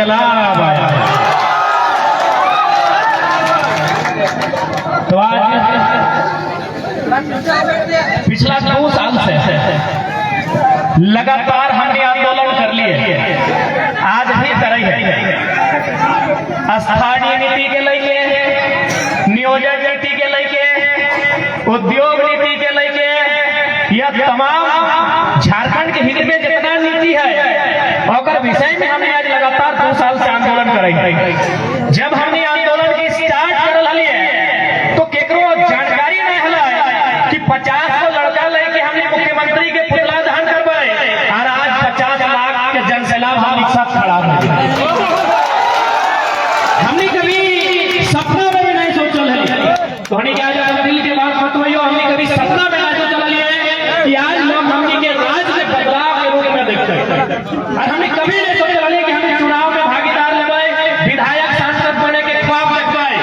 इनकलाब आया है। तो आज पिछला 2 साल से लगातार हमने आंदोलन कर लिए, आज भी कर रही है। स्थानीय नीति के लेके, नियोजन नीति के लेके, उद्योग नीति के लेके, यह तमाम झारखंड के हित में जितना नीति है और विषय में हमने आज लगातार 2 साल से आंदोलन कर रही है। जब हमने आंदोलन की स्टार्ट कर रही है तो केकरो जानकारी नहीं हला कि 50 को लड़का लेके हमने मुख्यमंत्री के पुतला दहन करवाए और आज 50 लाख के जनसैलाब हम एक साथ खड़ा हो। हमने कभी सपना में भी नहीं सोचल है, तो हमने क्या दिल के बात मत हो, हमने कभी सपना में नहीं सोचल है कि आज लोग हमने के राज में बदलाव के रूप में देखते हैं। और हमने कभी नहीं सोचल है कि हमें चुनाव में भागीदार लेवाए, विधायक सांसद बने के ख्वाब देखवाए।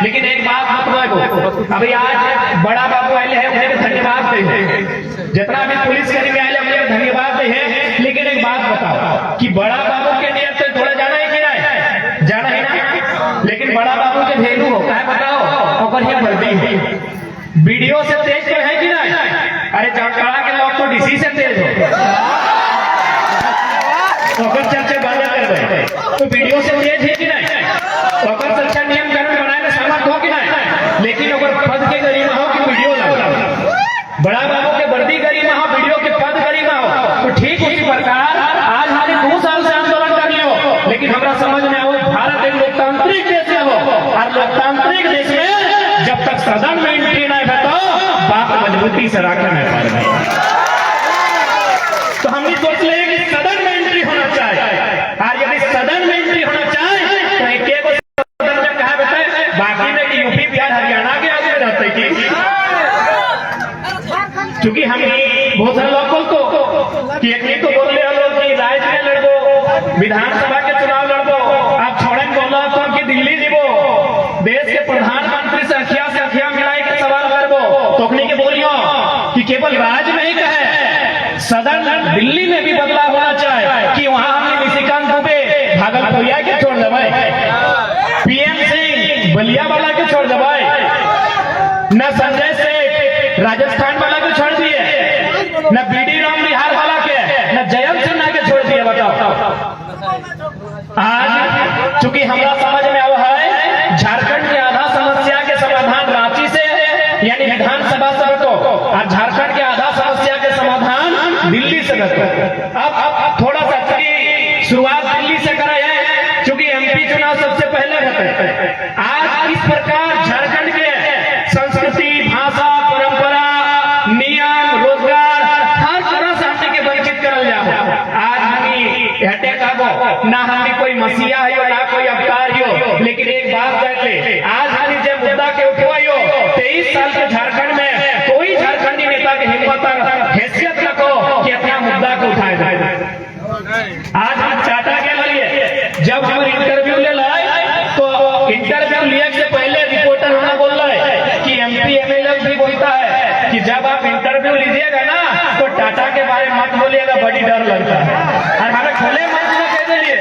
लेकिन एक बात मतलब अभी आज बड़ा बाबू आए हैं, उन्हें धन्यवाद दे, जितना भी पुलिसकर्मी आए उन्हें धन्यवाद दे। लेकिन एक बात बताओ कि बड़ा बाबू के नियत से थोड़ा जाना है कि नहीं जाना है ना, लेकिन बड़ा बाबू के भेलू हो क्या बताओ, और ये बढ़ती है वीडियो से तेज तो है कि नहीं? अरे जामताड़ा के लोग तो डीसी से तेज हो, चर्चा बाजा कर रहे तो वीडियो से तेज है कि नहीं? अच्छा नियम कानून बनाए में सहमत हो कि नहीं? लेकिन अगर पद के गरिमा हो कि वीडियो लगा, बड़ा बाबू के वर्दी गरिमा हो, वीडियो के पद गरिमा हो, तो ठीक उसी प्रकार आज हमारे 2 साल से आंदोलन कर लियो। लेकिन हमारा समझ में आओ भारत एक लोकतांत्रिक देश है हो, और लोकतांत्रिक देश में जब तक सदन में एंट्री नहीं है तो बात मजबूती से रखना है। तो हमने सोच ले कि सदन में एंट्री होना चाहिए, और यदि सदन में एंट्री होना चाहिए तो एक सदन में कहा बेटा बाकी में कि यूपी बिहार हरियाणा के आगे रहते कि क्योंकि हम बहुत सारे लोग को कि एक तो बोल रहे लोग कि राज्य में लड़बो, विधानसभा के चुनाव लड़बो, आप छोड़े बोला तो कि दिल्ली जीबो, देश के प्रधानमंत्री से अखिया मिलाई के सवाल करबो, तो के बोलियो कि केवल राज्य में ही कहे सदन दिल्ली में भी बदलाव होना चाहिए कि वहां हमने निशिकांत दुबे भागलपुरिया के छोड़ दबाए, पीएम सिंह बलिया वाला के छोड़ दबाए, न संजय सेठ राजस्थान वाला के छोड़ दिए, न बीडी राम बिहार वाला के, न जयंत सिन्हा के छोड़ दिए। बताओ आज चूंकि हमारा समझ में आया है झारखंड की आधा समस्या के समाधान रांची से यानी विधानसभा से तो, और झारखंड के आधा समस्या के समाधान दिल्ली से अब थोड़ा सा शुरुआत दिल्ली से करा है, क्योंकि एमपी चुनाव सबसे पहले होते। आज इस प्रकार झारखंड के संस्कृति, भाषा, परंपरा, नियम, रोजगार हर तरह से हमने के वंचित करल जाओ। आज हमी अटैक आगो ना हमी कोई मसीहा है ना कोई अवतार हो, लेकिन एक बात कहते आज हमी जो मुद्दा के उठवाइयो 23 साल के झारखंड में कोई झारखंडी नेता के हिम्मत और हैसियत रखो कि अपना मुद्दा को उठाए जाए। आज हम चाटा के लिए जब हम इंटरव्यू ले लाए तो इंटरव्यू लिए से पहले रिपोर्टर होना बोल रहा है कि एमपी एमएलए भी बोलता है कि जब आप इंटरव्यू लीजिएगा ना तो टाटा के बारे में मत बोलिएगा, बड़ी डर लगता है। और हमें खुले मंच में कह दिए,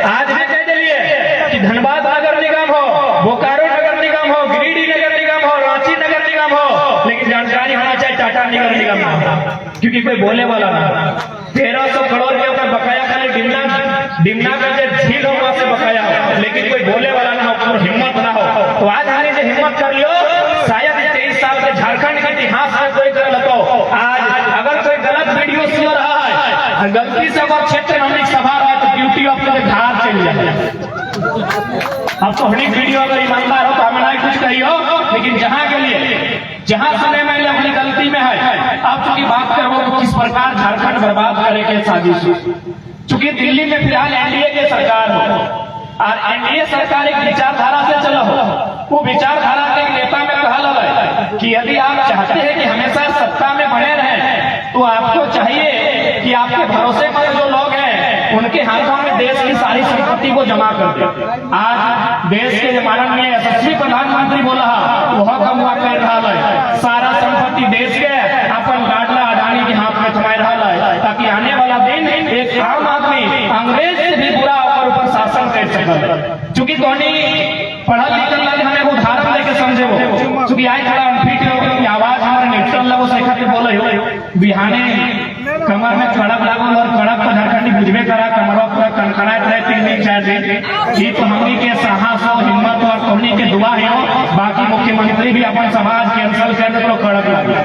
आज भी कह दिए कि धनबाद नगर निगम हो, बोकारो नगर निगम हो, गिरिडीह नगर निगम हो, रांची नगर निगम हो, लेकिन जानकारी होना चाहिए टाटा नगर निगम ना, क्योंकि कोई बोले वाला ना। 1300 करोड़ के ऊपर बकाया खाली डिमना का जो झील हो वहां से बकाया हो, लेकिन कोई बोले वाला ना हो और हिम्मत ना हो। तो आज हमारी जो हिम्मत कर लियो शायद 23 साल के झारखंड के इतिहास में कोई कर लगो। आज अगर कोई गलत वीडियो सुन रहा है, गलती से अगर क्षेत्र में हमने सभा रहा तो ड्यूटी ऑफ के धार चल जाए। अब तो हनी वीडियो अगर ईमानदार हो तो हमें नहीं कुछ कही हो, लेकिन जहां के लिए जहां सुने मैंने अपनी गलती में है। आप चूंकि बात करो तो किस प्रकार झारखंड बर्बाद करे के साजिश, चूंकि दिल्ली में फिलहाल एनडीए की सरकार हो और एनडीए सरकार एक विचारधारा से चला हो, वो विचारधारा के नेता में कहा लगा कि यदि आप चाहते हैं कि हमेशा सत्ता में बने रहें तो आपको चाहिए कि आपके भरोसे पर जो लोग हैं उनके हाथों में देश की सारी संपत्ति को जमा कर दे। आज देश के माननीय यशस्वी प्रधानमंत्री बोला वह कम हुआ कर रहा है, सारा संपत्ति देश के अपन लाडला अडानी के हाथ में थमा रहा है, ताकि आने वाला दिन एक आम आदमी अंग्रेज से भी बुरा ऊपर शासन कर चूंकि तोहनी पढ़ल लिखल लगे हमें उदाहरण देके समझे हो, चूंकि आज थोड़ा अनफिट हो, आवाज हमारे नेचुरल लगो से खातिर बोले हो, बिहाने कमर में कड़क लागल और कड़क तो झारखंडी बुझबे करा, कमरवा पूरा कनकनात रहे 3 दिन 4 दिन। ये तो हमनी के साहस हो, हिम्मत और तोहनी के दुआ है हो। बाकी मुख्यमंत्री भी अपन समाज कैंसल कर दे तो कड़क लागल,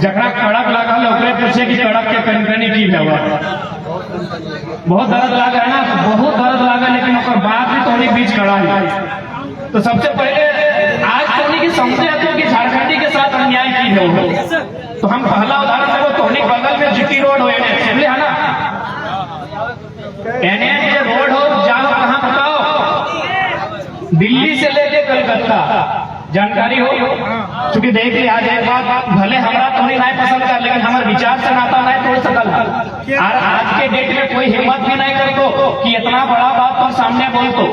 जकरा कड़क लागल ओकरे पूछे कि कड़क के कनकनी की हुआ। बहुत दर्द लागा है ना, बहुत दर्द लागा, लेकिन ओकर बाद भी तोहनी बीच खड़ा है। तो सबसे पहले आज तोहनी की समझे तो कि झारखंडी के साथ अन्याय की है। तो हम पहला उदाहरण देखो, तोहनी बगल में जीटी रोड हो है ना, एनएच जो रोड हो जाओ कहाँ बताओ, दिल्ली से लेके कलकत्ता, जानकारी हो। क्योंकि देख लिया आज एक बात, भले हमारा तुम्हें नहीं पसंद कर, लेकिन हमारे विचार से नाता नहीं तोड़ सकल। और आज के डेट में कोई हिम्मत भी नहीं कर दो कि इतना बड़ा बात तुम सामने बोल दो।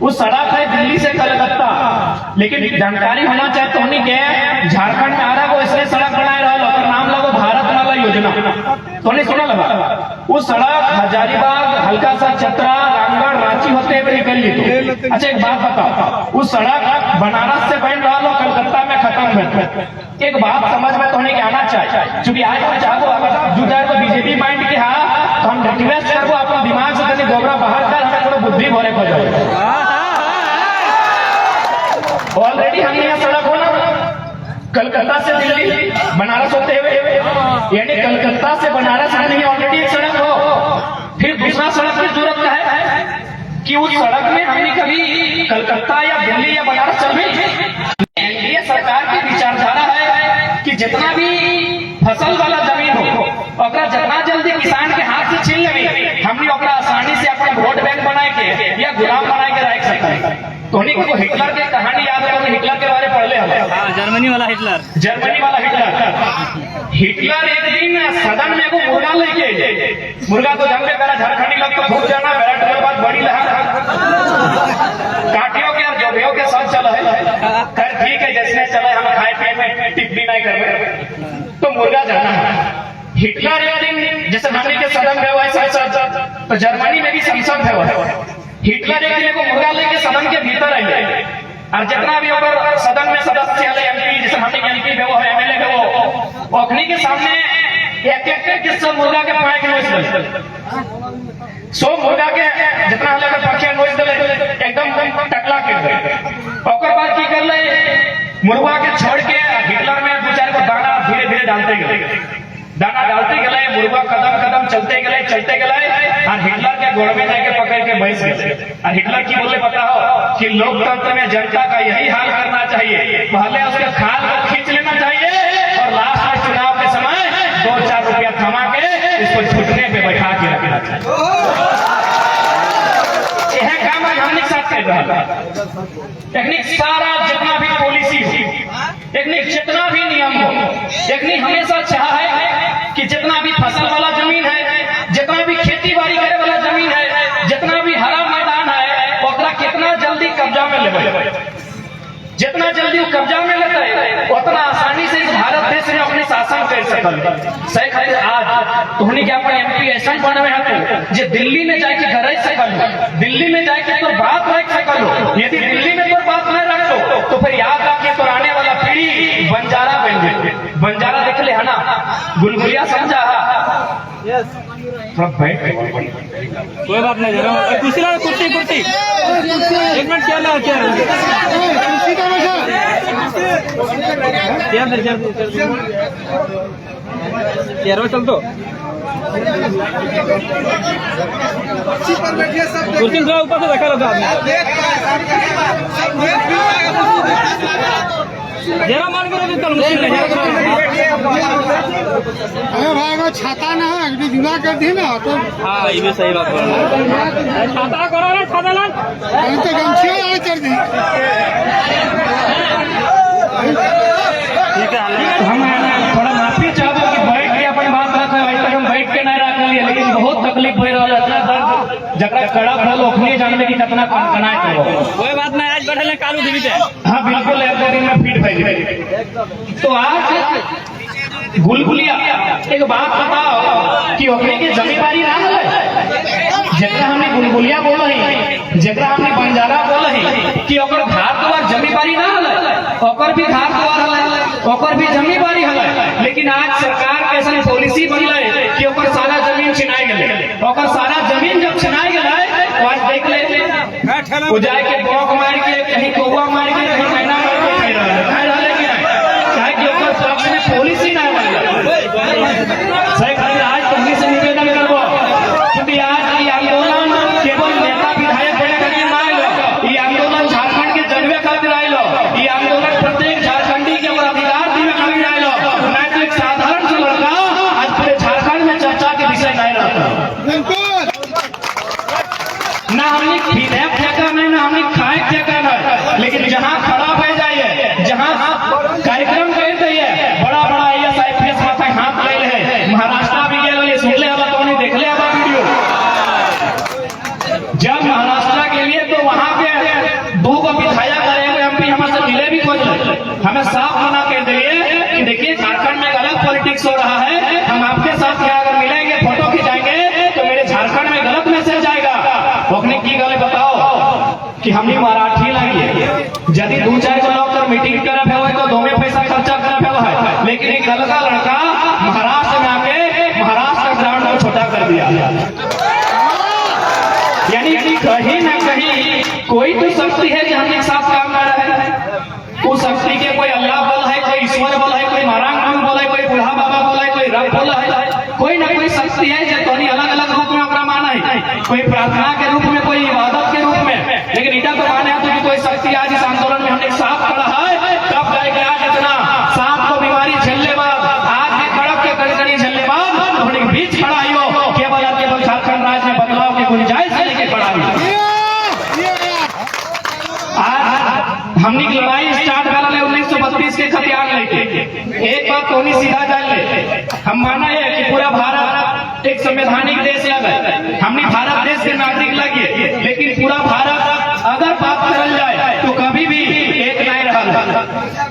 वो सड़क है दिल्ली से कलकत्ता, लेकिन जानकारी होना चाहिए तो नहीं क्या झारखंड में आ रहा वो इसलिए सड़क बनाए रहा, नाम लगो भारत माला योजना, तो नहीं सुना लगा। वो सड़क हजारीबाग, हल्का सा चतरा, रामगढ़, रांची होते हुए निकल ली। अच्छा एक बात बताओ, वो सड़क बनारस से बन रहा लो, कलकत्ता में खत्म है। एक बात समझ में तो नहीं आना चाहिए, क्योंकि आज हम चाहो जो जाए तो बीजेपी माइंड के हाँ, तो हम रिक्वेस्ट करो अपना दिमाग से कहीं गोबरा बाहर कर, हमें थोड़ा बुद्धि भरे हो जाए। ऑलरेडी हमने यहाँ सड़क हो ना, कलकत्ता से दिल्ली बनारस होते हुए, यानी कलकत्ता से बनारस नहीं ऑलरेडी एक सड़क हो। फिर दूसरा सड़क की जरूरत है कि उस सड़क में हमने कभी कलकत्ता या दिल्ली या बनारस चल भी। एनडीए सरकार की विचारधारा है कि जितना भी फसल वाला जमीन हो जितना जल्दी किसान के हाथ से छीन लेंगे, हमने आसानी से अपना वोट बैंक बनाए के या गुलाम बनाए के रख सकते हैं। तो को हिटलर की कहानी याद है, तो हिटलर के बारे पढ़ ले हम। जर्मनी वाला हिटलर हिटलर एक दिन सदन में को मुर्गा लेके, मुर्गा तो जंगे करा, झारखंडी लोग तो खूब जाना, बैठ के बाद बड़ी लहा काटियों के और जोबियों के साथ चला है। खैर ठीक है, जैसे चले हम खाए पिए में टिप्पणी नहीं कर, तो मुर्गा जाना है। हिटलर एक दिन जैसे हमने के सदन में हुआ तो जर्मनी में भी संसद है। हिटलर एक दिन को मुर्गा लेके सदन के भीतर आई, और जितना भी ऊपर सदन में सदस्य एमपी, जैसे हमने एमपी है वो एमएलए है वो अखनी के सामने एक एक किस्सा मुर्गा के पाए के नोच सो मुर्गा के जितना लेकर पक्षे नोच दे एकदम टकला के ओकर बाद की कर ले, मुर्गा के छोड़ के हिटलर में 2-4 को दाना धीरे धीरे डालते गए, दाना डालते गए, मुर्गा कदम कदम चलते गए और हिटलर के गोड़ में जाके पकड़ के बैठ गए। और हिटलर की बोले पता हो कि लोकतंत्र में जनता का यही हाल करना चाहिए, पहले उसके खाल को खींच लेना चाहिए और लास्ट में चुनाव के समय 2-4 रुपया थमा के इसको छुटने पे बैठा के रखना चाहिए। यह काम आज हमने साथ कर रहा टेक्निक, सारा जितना भी पॉलिसी टेक्निक, जितना भी नियम हो, टेक्निक हमेशा चाहा है कि जितना भी फसल वाला जमीन है, जितना भी खेती बाड़ी करे वाला जमीन है, जितना भी हरा मैदान है, उतना कितना जल्दी कब्जा में ले, जितना जल्दी वो कब्जा में लेता है उतना आसानी से इस भारत देश में अपने शासन कर सकते। सही खातिर आज तुमने क्या अपने एमपी ऐसा बनवे है जो दिल्ली में जाके घर सकल, दिल्ली में जाके तो बात रख सकल। यदि दिल्ली में तो बात नहीं रखो तो फिर याद रखिए तो आने वाला पीढ़ी बंजारा बन जाए। बंजारा देख ले है ना, गुलगुलिया समझा कोई बात नहीं, कुर्सी ला, कुर्सी कुर्सी 1 मिनट क्या ला, क्या चल तो कुर्सी थोड़ा ऊपर से रखा लगा जरा मान करो तो मुश्किल अरे भाई वो छाता ना है, अभी जुड़ा कर दी ना तो। हाँ ये भी सही बात है, छाता करो ना, छाता ला तो गमछिया कर दी। ठीक है, हम थोड़ा माफी चाहते कि बैठ के अपन बात रखे, अभी तक हम बैठ के नहीं रख लिए, लेकिन बहुत तकलीफ हो रहा है। जरा कड़ा फल ओखनी जानने की कितना कनाए तो कोई बात नहीं, आज बैठे कालू टीवी पे। हाँ बिल्कुल, एक दिन में फिट भाई। तो आज गुलगुलिया एक बात बताओ कि ओखनी की जमींदारी ना है, जितना हमने गुलगुलिया बोलो ही जरा हमने बंजारा बोले ही कि ओकर घर द्वार जमी बारी ना हले, ओकर भी घर द्वार हले, ओकर भी जमी बारी हले, लेकिन आज सरकार के ऐसा पॉलिसी बनले कि ओकर सारा जमीन छिनाई गेले। ओकर सारा जमीन जब छिनाई गेले तो आज देख ले वो जाए के बौक मार के कहीं कौवा मार के कहीं मैना मार के खाई रहले कि नहीं, काहे कि ओकर पक्ष में पॉलिसी ना बनले। सही खातिर आज तुमनी से निवेदन करबो कि आज ये आंदोलन केवल नेता विधायक बने खातिर ना आइलो, ये आंदोलन झारखंड के जनवे खातिर आइलो, ये आंदोलन प्रत्येक झारखंडी के अधिकार दिवे खातिर आइलो, ना तो एक साधारण सा लड़का आज पूरे झारखंड में चर्चा के विषय नहीं रहता। ना हमने विधेयक फेंका नहीं, ना हमने खाए फेंका नहीं, लेकिन जहाँ खड़ा हो जाइए, जहाँ कार्यक्रम कर दिए, बड़ा बड़ा IAS माथा हाथ ले है, महाराष्ट्र भी गए सुन ले तो नहीं देख ले वीडियो। जब महाराष्ट्र के लिए तो वहाँ पे 2 को विधायक करेंगे MP हमारे मिले भी खोज हमें साफ मना कर दिए कि देखिए झारखंड में गलत पॉलिटिक्स हो रहा है, हम आपके साथ क्या अगर मिलेंगे फोटो खिंचाएंगे तो मेरे झारखंड में गलत मैसेज आएगा। ओखने की गले बताओ कि हमने मराठी लगी यदि 2-4 को लोग कर मीटिंग करब है तो 2 में पैसा खर्चा करब है, लेकिन एक लड़का महाराष्ट्र में आके महाराष्ट्र ग्राउंड को छोटा कर दिया। यानी कि कहीं ना कहीं कोई तो शक्ति है जो हम एक साथ काम कर रहे हैं। उस शक्ति के कोई अल्लाह बल है, कोई ईश्वर बल है, कोई महाराज बोला है, कोई बूढ़ा बाबा बोला है, कोई रब बोला है, कोई ना कोई शक्ति है जो तोनी अलग अलग रूप में अपना माना है, कोई प्रार्थना के रूप में, कोई इबादत के रूप में, लेकिन इटा तो माने तो कि कोई शक्ति आज इस आंदोलन में हमने साफ खड़ा है। कब जाएगा आज इतना सांप को बीमारी झेलने बाद, आज भी कड़क के कड़कड़ी झेलने बाद हमने बीच खड़ा ही हो केवल झारखंड राज्य में बदलाव की गुंजाइश से लेके खड़ा ही। आज हमने की लड़ाई स्टार्ट कर ले 1932 के खतियान लेके। एक बात तो नहीं सीधा जान ले, हम माना है कि पूरा भारत एक संवैधानिक देश लगे, हमने भारत देश के नागरिक लगे, लेकिन पूरा भारत अगर बात करल जाए तो कभी भी एक नहीं रहा।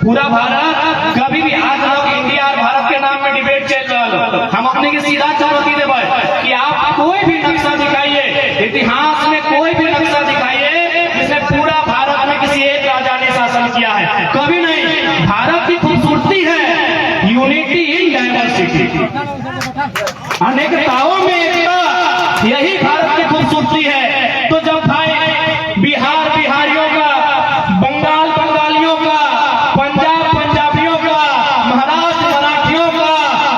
पूरा भारत कभी भी, आज लोग इंडिया और भारत के नाम में डिबेट चल रहा, हम अपने की सीधा चुनौती देवे कि आप कोई भी नक्शा दिखाइए, इतिहास में कोई भी नक्शा दिखाइए जिसमें पूरा भारत में किसी एक राजा ने शासन किया है, कभी नहीं। भारत की खूबसूरती है यूनिटी इन डायवर्सिटी, अनेकताओं में एकता, यही भारत की खूबसूरती है। तो जब भाई बिहार बिहारियों का, बंगाल बंगालियों का, पंजाब पंजाबियों का, महाराष्ट्र मराठियों का,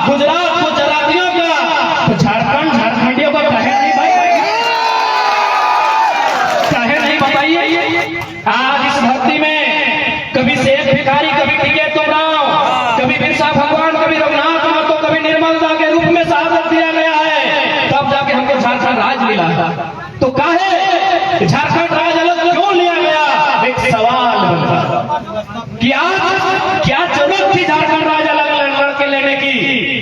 गुजरात गुजरातियों का, तो झारखंड झारखंडियों का कहे नहीं भाई, कहे नहीं बताइए। आज इस धरती में कभी सेठ भिखारी, कभी टिकैत तोमराव, कभी बिरसा भगवान, कभी रघुनाथ महतो, कभी निर्मलता के रूप में शहादत दिया गया है, तब जाके हमको झारखंड राज मिला। तो काहे झारखंड राज अलग क्यों लिया गया, एक सवाल बनता कि आज क्या जरूरत थी झारखंड राज अलग लड़के लेने की।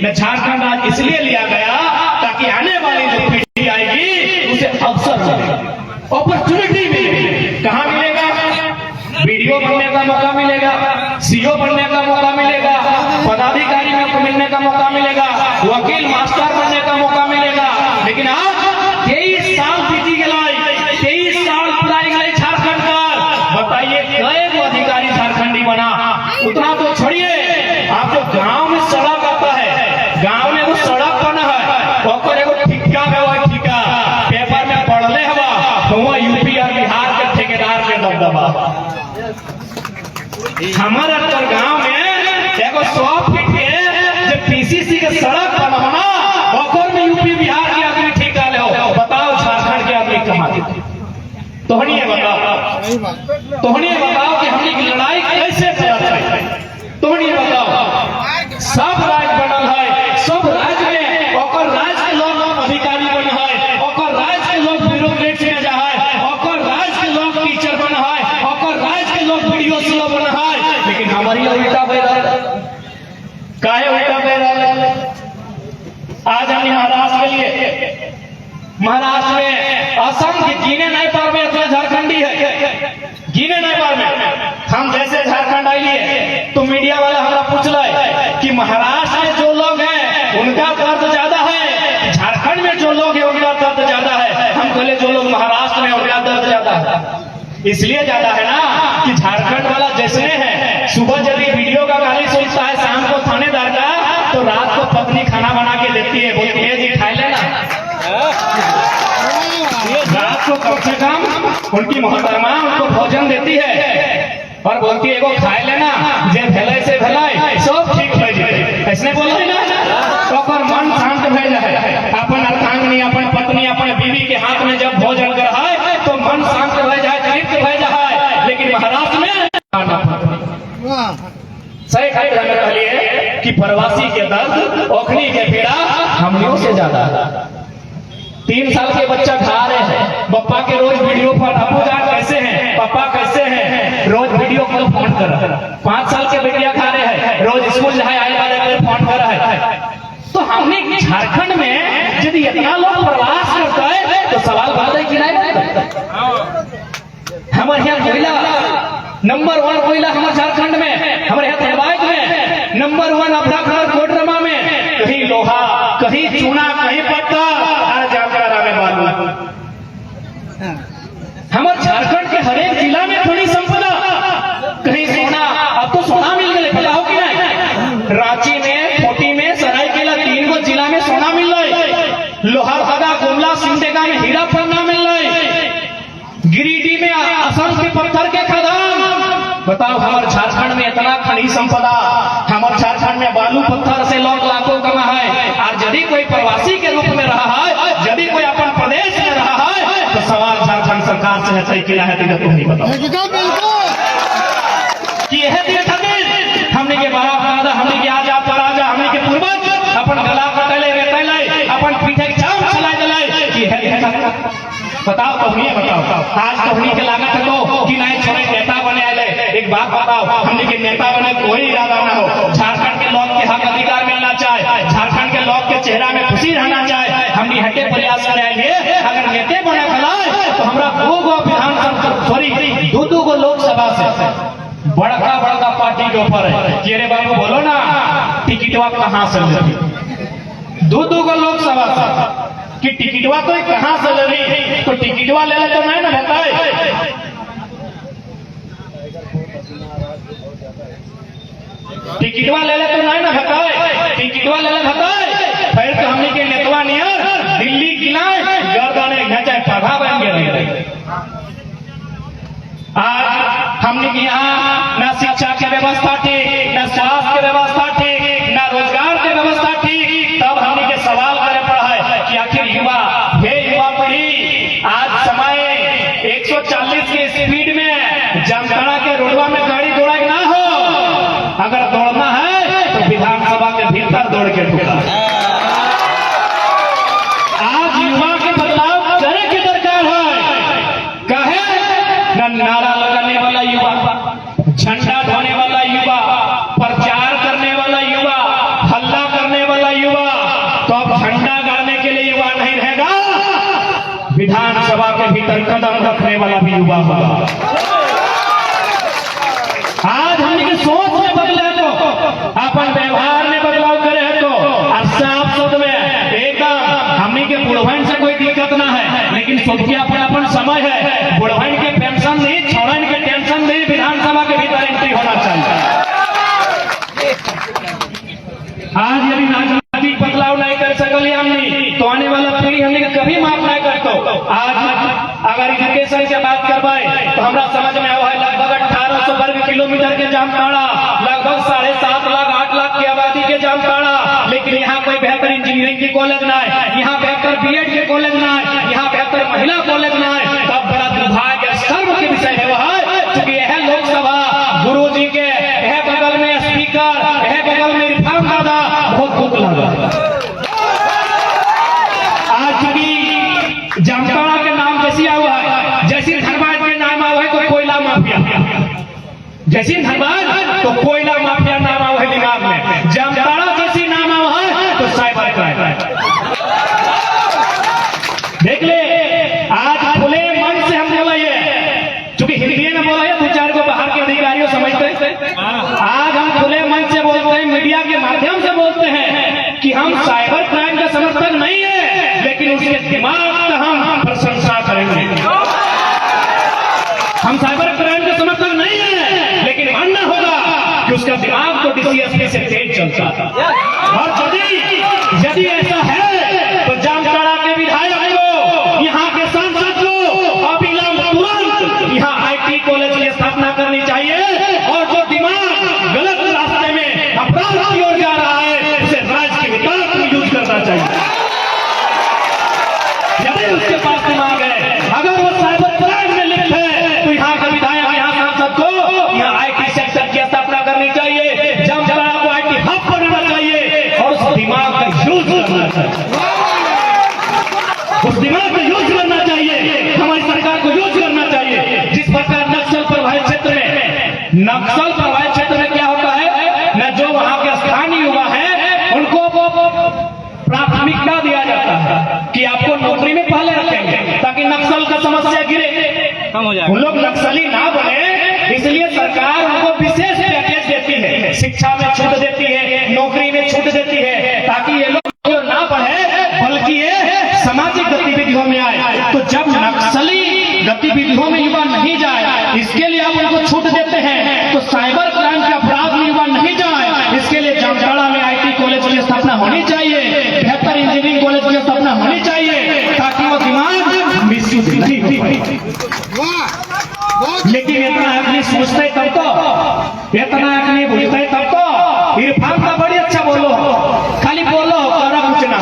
न झारखंड राज इसलिए लिया गया ताकि आने वाली जो पीढ़ी आएगी उसे अवसर मिले, अपॉर्चुनिटी मिले। कहाँ मिलेगा? वीडियो बनने का मौका मिलेगा, CO बनने का मौका मिलेगा, पदाधिकारी में मिलने का मौका मिलेगा, वकील मास्टर बनने का मौका मिलेगा। लेकिन आज 23 साल बीती गई, 23 साल पुराई गई झारखंड पर, बताइए कई अधिकारी झारखंडी बना? उतना तो छोड़िए, आप जो गांव में सड़क आता है, गांव में वो सड़क बना है, ओकर एगो ठिक्का है, वो ठिक्का पेपर में पढ़ले हवा तो वो यूपी और बिहार के ठेकेदार के दबदबा। हमारे अंदर गांव में एगो 100 फीट के जब PCC के सड़क बनवाना, ओकर में यूपी बिहार के आदमी ठेका ले हो। बताओ झारखंड के आदमी कहाँ थे? तोहनी बताओ, तोहनी बताओ कि हमने की लड़ाई कैसे है? तोहनी बताओ। सब राज्य बनल है, सब राज्य में ओकर राज्य के लोग अधिकारी बन है, ओकर राज्य के लोग ब्यूरोक्रेट में जा है, ओकर राज्य के लोग टीचर बन है, ओकर राज्य के लोग वीडियो स्लो बन है। लेकिन हमारी उल्टा बह रहा है, काहे उल्टा बह रहा है? आज हमने महाराष्ट्र के लिए, महाराष्ट्र में असंख्य गिने नहीं पार में इतना झारखंडी है, गिने नहीं पार में। हम जैसे झारखंड आइए तो मीडिया वाला हमारा पूछ रहा है कि महाराष्ट्र में जो लोग हैं उनका दर्द ज्यादा है, झारखंड में जो लोग हैं उनका दर्द ज्यादा है। हम कहले जो लोग महाराष्ट्र में उनका दर्द ज्यादा इसलिए ज्यादा है ना कि झारखंड वाला जैसे है, सुबह जब वीडियो का गाली सुनता है शाम को थानेदार का, तो रात को पत्नी खाना बना के देती है, बोलती है जी खाए लेना। रात को कम से कम उनकी मोहतरमा उनको भोजन देती है और बोलती है एगो खाए लेना, जे भलाई से भलाई सब ठीक हो जाए, ऐसने बोलते ना। तो ओकर मन शांत भय जाए, अपन अर्धांगिनी अपन पत्नी अपन बीवी के हाथ में जब भोजन कर है तो मन शांत भय जाए, तृप्त भय जाए। लेकिन महाराष्ट्र में सही खाई हमें कहलिए कि प्रवासी के दर्द ओखनी के पीड़ा हमनियों से ज्यादा। 3 साल के बच्चा खा रहे हैं, पप्पा के रोज वीडियो फोन, अबू जान कैसे हैं, पापा कैसे हैं, रोज वीडियो कॉल फोन कर रहा है। 5 साल के बेटिया खा रहे हैं, रोज स्कूल जाए आए वाले फोन कर रहा है। तो हमने झारखंड में यदि इतना लोग प्रवास करता है तो सवाल बात है कि नहीं, हमारे यहाँ कोयला नंबर 1 कोयला हमारे झारखंड में, हमारे यहाँ धनबाद में नंबर 1, अपराखंड कोडरमा में कहीं लोहा कहीं चूना कहीं पत्थर और जामताड़ा में बालू। हमारे झारखंड के हर एक जिला में खनिज संपदा, कहीं सोना, अब तो सोना मिल गए, पता हो कि नहीं, रांची में, खूंटी में, सरायकेला 3 गो जिला में सोना मिल रहा, लोहारदगा, गुमला, सिमडेगा में हीरा फन्ना मिल रहा, गिरिडीह में असम के पत्थर के खदान। बताओ हमारे झारखंड में इतना खनिज संपदा, हमारे झारखंड में बालू पत्थर से लोग लाखों कमा है। और यदि कोई प्रवासी के रूप में रहा है, यदि कोई अपन प्रदेश में रहा है, तो सवाल झारखंड सरकार से है कि है तुम नहीं बताओ कि यह दिन खातिर हमने के बाप दादा, हमने के आजा पराजा, हमने के पूर्वज अपन गला कटले रेतले अपन पीठे चाम चला जलाए कि है। बताओ कहानी बताओ, आज कहानी के लागत है तो कि नहीं छोड़े नेता बने आए। एक बात बताओ, हमने के नेता बने कोई इरादा ना हो, झारखंड के लोग के हक अधिकार मिलना चाहे, झारखंड के लोग के चेहरा में खुशी रहना चाहे, हमने हटे प्रयास करेंगे। अगर नेता बने खलाए तो हमारा 2 गो विधानसभा, सॉरी 2 गो लोकसभा से बड़का बड़का पार्टी के ऊपर है कि अरे बाबू बोलो ना टिकटवा कहाँ से लेती, 2 गो लोकसभा से कि टिकटवा तो कहाँ से ले रही, तो टिकटवा ले तो नहीं ना रहता है, टिकटवा ले तो नहीं ना रहता है, टिकटवा ले रहता है। फिर तो हमने के नेतवा नियर दिल्ली किलाए गर्दने घाचे पढ़ा बन गए। आज हमने के यहाँ न शिक्षा की व्यवस्था ठीक, न स्वास्थ्य की व्यवस्था ठीक, न रोजगार की व्यवस्था ठीक। तब हमने के सवाल करे पड़ा है कि आखिर युवा पीढ़ी आज समय 140 की स्पीड में जामताड़ा के रोडवा में गाड़ी दौड़ा ना हो, अगर दौड़ना है तो विधानसभा के भीतर दौड़ के ढूंढा। आज युवा के बदलाव करने की दरकार है, कहे न नारा लगाने वाला युवा, झंडा ढोने वाला युवा, प्रचार करने वाला युवा, हल्ला करने वाला युवा, तो अब झंडा गाड़ने के लिए युवा नहीं रहेगा, विधानसभा के भीतर कदम रखने वाला भी युवा होगा। आज हमने सोच में बदले तो अपन व्यवहार में बदलाव करे तो साफ शब्द में एकदम हमने के बुढ़वन से कोई दिक्कत ना है, लेकिन सबके अपन समय है, बुढ़वन के पेंशन नहीं, छोड़न के टेंशन नहीं, विधानसभा के भीतर एंट्री होना चाहिए। आज यदि राजनीतिक बदलाव नहीं कर सकल हमने तो आने वाला पीढ़ी हमने कभी माफ नहीं करतो। आज अगर एजुकेशन की बात करवाए तो हमारा समझ में आया है लगभग 1800 वर्ग किलोमीटर के जामताड़ा, लगभग 7.5 लाख 8 लाख की आबादी के जामताड़ा, लेकिन यहाँ कोई बेहतर इंजीनियरिंग की कॉलेज ना है, यहाँ बेहतर बीएड के कॉलेज ना है, यहाँ बेहतर महिला कॉलेज ना है। तब बड़ा दुर्भाग्य सर्व के विषय है वह क्योंकि यह लोकसभा गुरु जी के यह बगल में स्पीकर, यह बगल में इरफान दादा, बहुत दुख लगा। आज चूंकि जामताड़ा के नाम जैसी हुआ है, जैसी धनबाद के नाम हुआ है तो कोयला माफिया, जैसी धनबाद तो कोयला माफिया नाम हुआ है दिमाग में, जामताड़ा जैसी नाम हुआ है तो साइबर क्राइम। देख ले आज खुले मन से हम बोला है, चूंकि हिंदी में बोला है 2-4 को बाहर के अधिकारियों समझते हैं, आज हम खुले मन से बोलते हैं, मीडिया के माध्यम से बोलते हैं कि हम साइबर क्राइम का समर्थक नहीं है, लेकिन उसके दिमाग का हम प्रशंसा करेंगे। हम साइबर क्राइम के समर्थक नहीं है, लेकिन मानना होगा कि उसका दिमाग तो डीसीएसपी से तेज चलता था। और यदि ऐसा है तो जामताड़ा के विधायक को, यहाँ के सांसद को अविलंब तुरंत यहाँ आईटी कॉलेज की स्थापना करनी चाहिए, और जो दिमाग गलत रास्ते में अपराध की ओर जा रहा है उसे राज्य के विकास में यूज करना चाहिए। यदि उसके पास दिमाग है, अगर वो साइबर क्राइम में लिप्त है, तो यहाँ का विधायक, यहाँ सांसद को यहाँ आईटी सेक्टर की स्थापना करनी चाहिए, जामताड़ा को आईटी हब बनाना चाहिए, और उस दिमाग का यूज करना चाहिए। उस दिमाग को यूज करना चाहिए, हमारी सरकार को यूज करना चाहिए। जिस प्रकार नक्सल प्रभावित क्षेत्र में क्या होता है न, जो वहां के स्थानीय युवा है उनको प्राथमिकता दिया जाता है कि आपको नौकरी में पहले रखेंगे ताकि नक्सल का समस्या गिरे, कम हो जाएगा। उन लोग नक्सली ना बने, इसलिए सरकार उनको विशेष पैकेज देती है, शिक्षा में छूट देती है, नौकरी में छूट देती है, ताकि ये लोग ना बढ़े बल्कि ये सामाजिक गतिविधियों में आए। तो जब नक्सली गतिविधियों में युवा नहीं जाए, इसके लिए आप उनको छूट देते हैं, तो साइबर क्राइम के अपराध में युवा नहीं जाए, इसके लिए जामताड़ा में आईटी कॉलेज की स्थापना होनी चाहिए, बेहतर इंजीनियरिंग कॉलेज की स्थापना होनी चाहिए, ताकि वो दिमाग मिसयूज नहीं हो। लेकिन इतना हक नहीं सोचते तब तो, इतना हक नहीं बुझते तब तो। इरफान का बड़ी अच्छा बोलो, खाली बोलो और कुछ ना।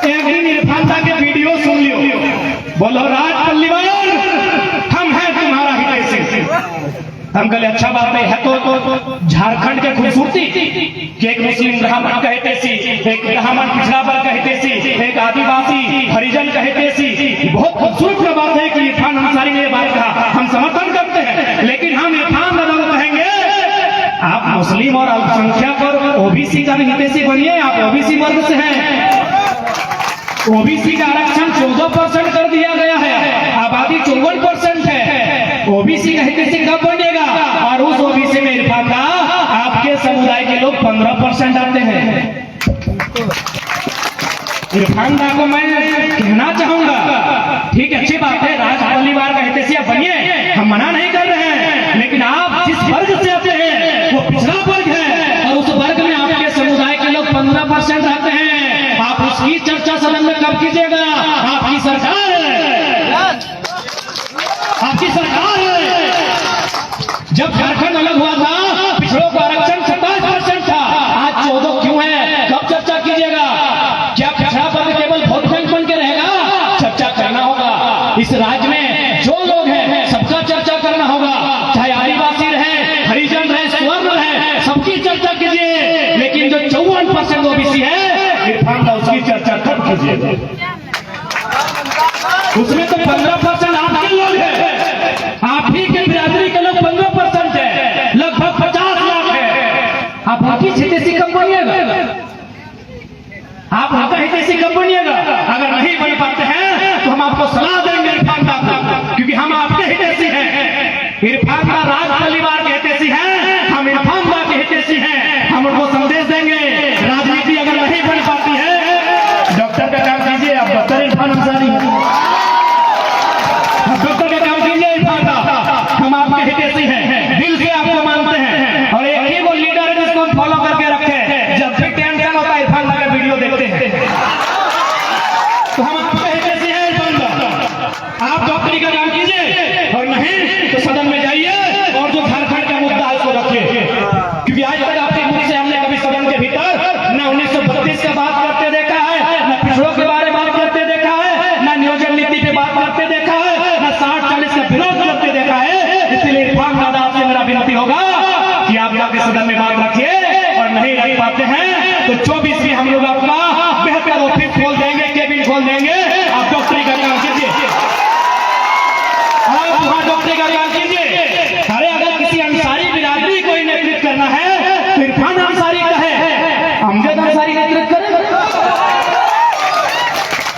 एक दिन इरफान का के वीडियो सुन लियो, बोलो राज पल्लीवाल हम हैं तुम्हारा हितैषी। हम कहले अच्छा बात है तो झारखंड के खूबसूरती कि एक मुस्लिम ब्राह्मण का हितैषी, एक ब्राह्मण पिछड़ा वर्ग का हितैषी, एक आदिवासी हरिजन का हितैषी। बहुत खूबसूरत बात है कि इरफान अंसारी ने ये बात कहा, हम समर्थन करते हैं। लेकिन हम इरफान दादा को कहेंगे आप मुस्लिम और अल्पसंख्यक और ओबीसी का भी हितैषी बनिए, आप ओबीसी वर्ग से हैं। ओबीसी का आरक्षण 14% कर दिया गया है, आबादी 54% है, ओबीसी का हितैषी कब बनेगा? और उस ओबीसी में इरफान का आपके समुदाय के लोग 15% आते हैं। इरफान दा को मैं कहना चाहूंगा, ठीक है अच्छी बात है, राज परिवार का हितैषी बनिए, हम मना नहीं कर रहे हैं, लेकिन आप जिस वर्ग से आते हैं वो पिछड़ा वर्ग है, और उस वर्ग में आपके समुदाय के लोग 15% आते हैं। आप उसकी चर्चा सदन में कब कीजिएगा? आपकी सरकार है, आपकी सरकार है। जब झारखंड अलग हुआ था, पिछड़ों का आरक्षण 27% था, आज 14 क्यों है? कब चर्चा कीजिएगा? क्या पिछड़ा वर्ग केवल वोट बैंक बन के रहेगा? चर्चा करना होगा। इस राज्य में जो लोग हैं सबका चर्चा करना होगा, चाहे आदिवासी रहे, हरिजन रहे, स्वर्ण रहे, सबकी चर्चा कीजिए। लेकिन जो 54% ओबीसी है, इरफान का उसकी चर्चा कब कीजिए? उसमें तो 15% आपके लोग हैं, आप ही के बिरादरी के लोग 15% है, लगभग 50 लाख है। आप आपकी हितैषी कब बनिएगा? आप आपका हितैषी कब बनिएगा? अगर नहीं बन पाते हैं तो हम आपको सलाह देंगे इरफान का, क्योंकि हम आपके हितैषी हैं। इरफान का राज परिवार के हितैषी हैं, हम इरफान का के हितैषी हैं। हम उनको संदेश देंगे, राजनीति अगर नहीं बन पाती है, डॉक्टर का काम कीजिए, आप डॉक्टर इरफान अंसारी, डॉक्टर का काम कीजिए इरफान का, हम आपके हितैषी हैं, दिल से आपको मानते हैं। और एक ही वो लीडर है जिसको हम फॉलो करके रखे हैं, जब भी टेंशन होता है इरफान का वीडियो देखते हैं, तो हम आपके हितैषी हैं इरफान का। आप डॉक्टरी का काम कीजिए, और नहीं तो सदन में जाइए और जो झारखंड का मुद्दा है उसको रखिए, क्योंकि आज तक आपके मुख से हमने कभी सदन के भीतर न 1932 का बात करते देखा है, न पिछड़ों के बारे में बात करते देखा है, न नियोजन नीति पे बात करते देखा है, न 60-40 का विरोध करते देखा है। इसलिए इरफान दादा आपसे मेरा विनती होगा कि आप जाके सदन में बात रखिए, और नहीं रख पाते हैं तो 24 में हम लोग आपका बेहतर ऑफिस खोल देंगे, केबिन खोल देंगे, आप डॉक्टरी का काम कीजिए, आप वहां डॉक्टरी का काम कीजिए। अरे अगर किसी अंसारी बिरादरी को नेतृत्व करना है तो इरफान अंसारी का है, अमजद अंसारी नेतृत्व करें।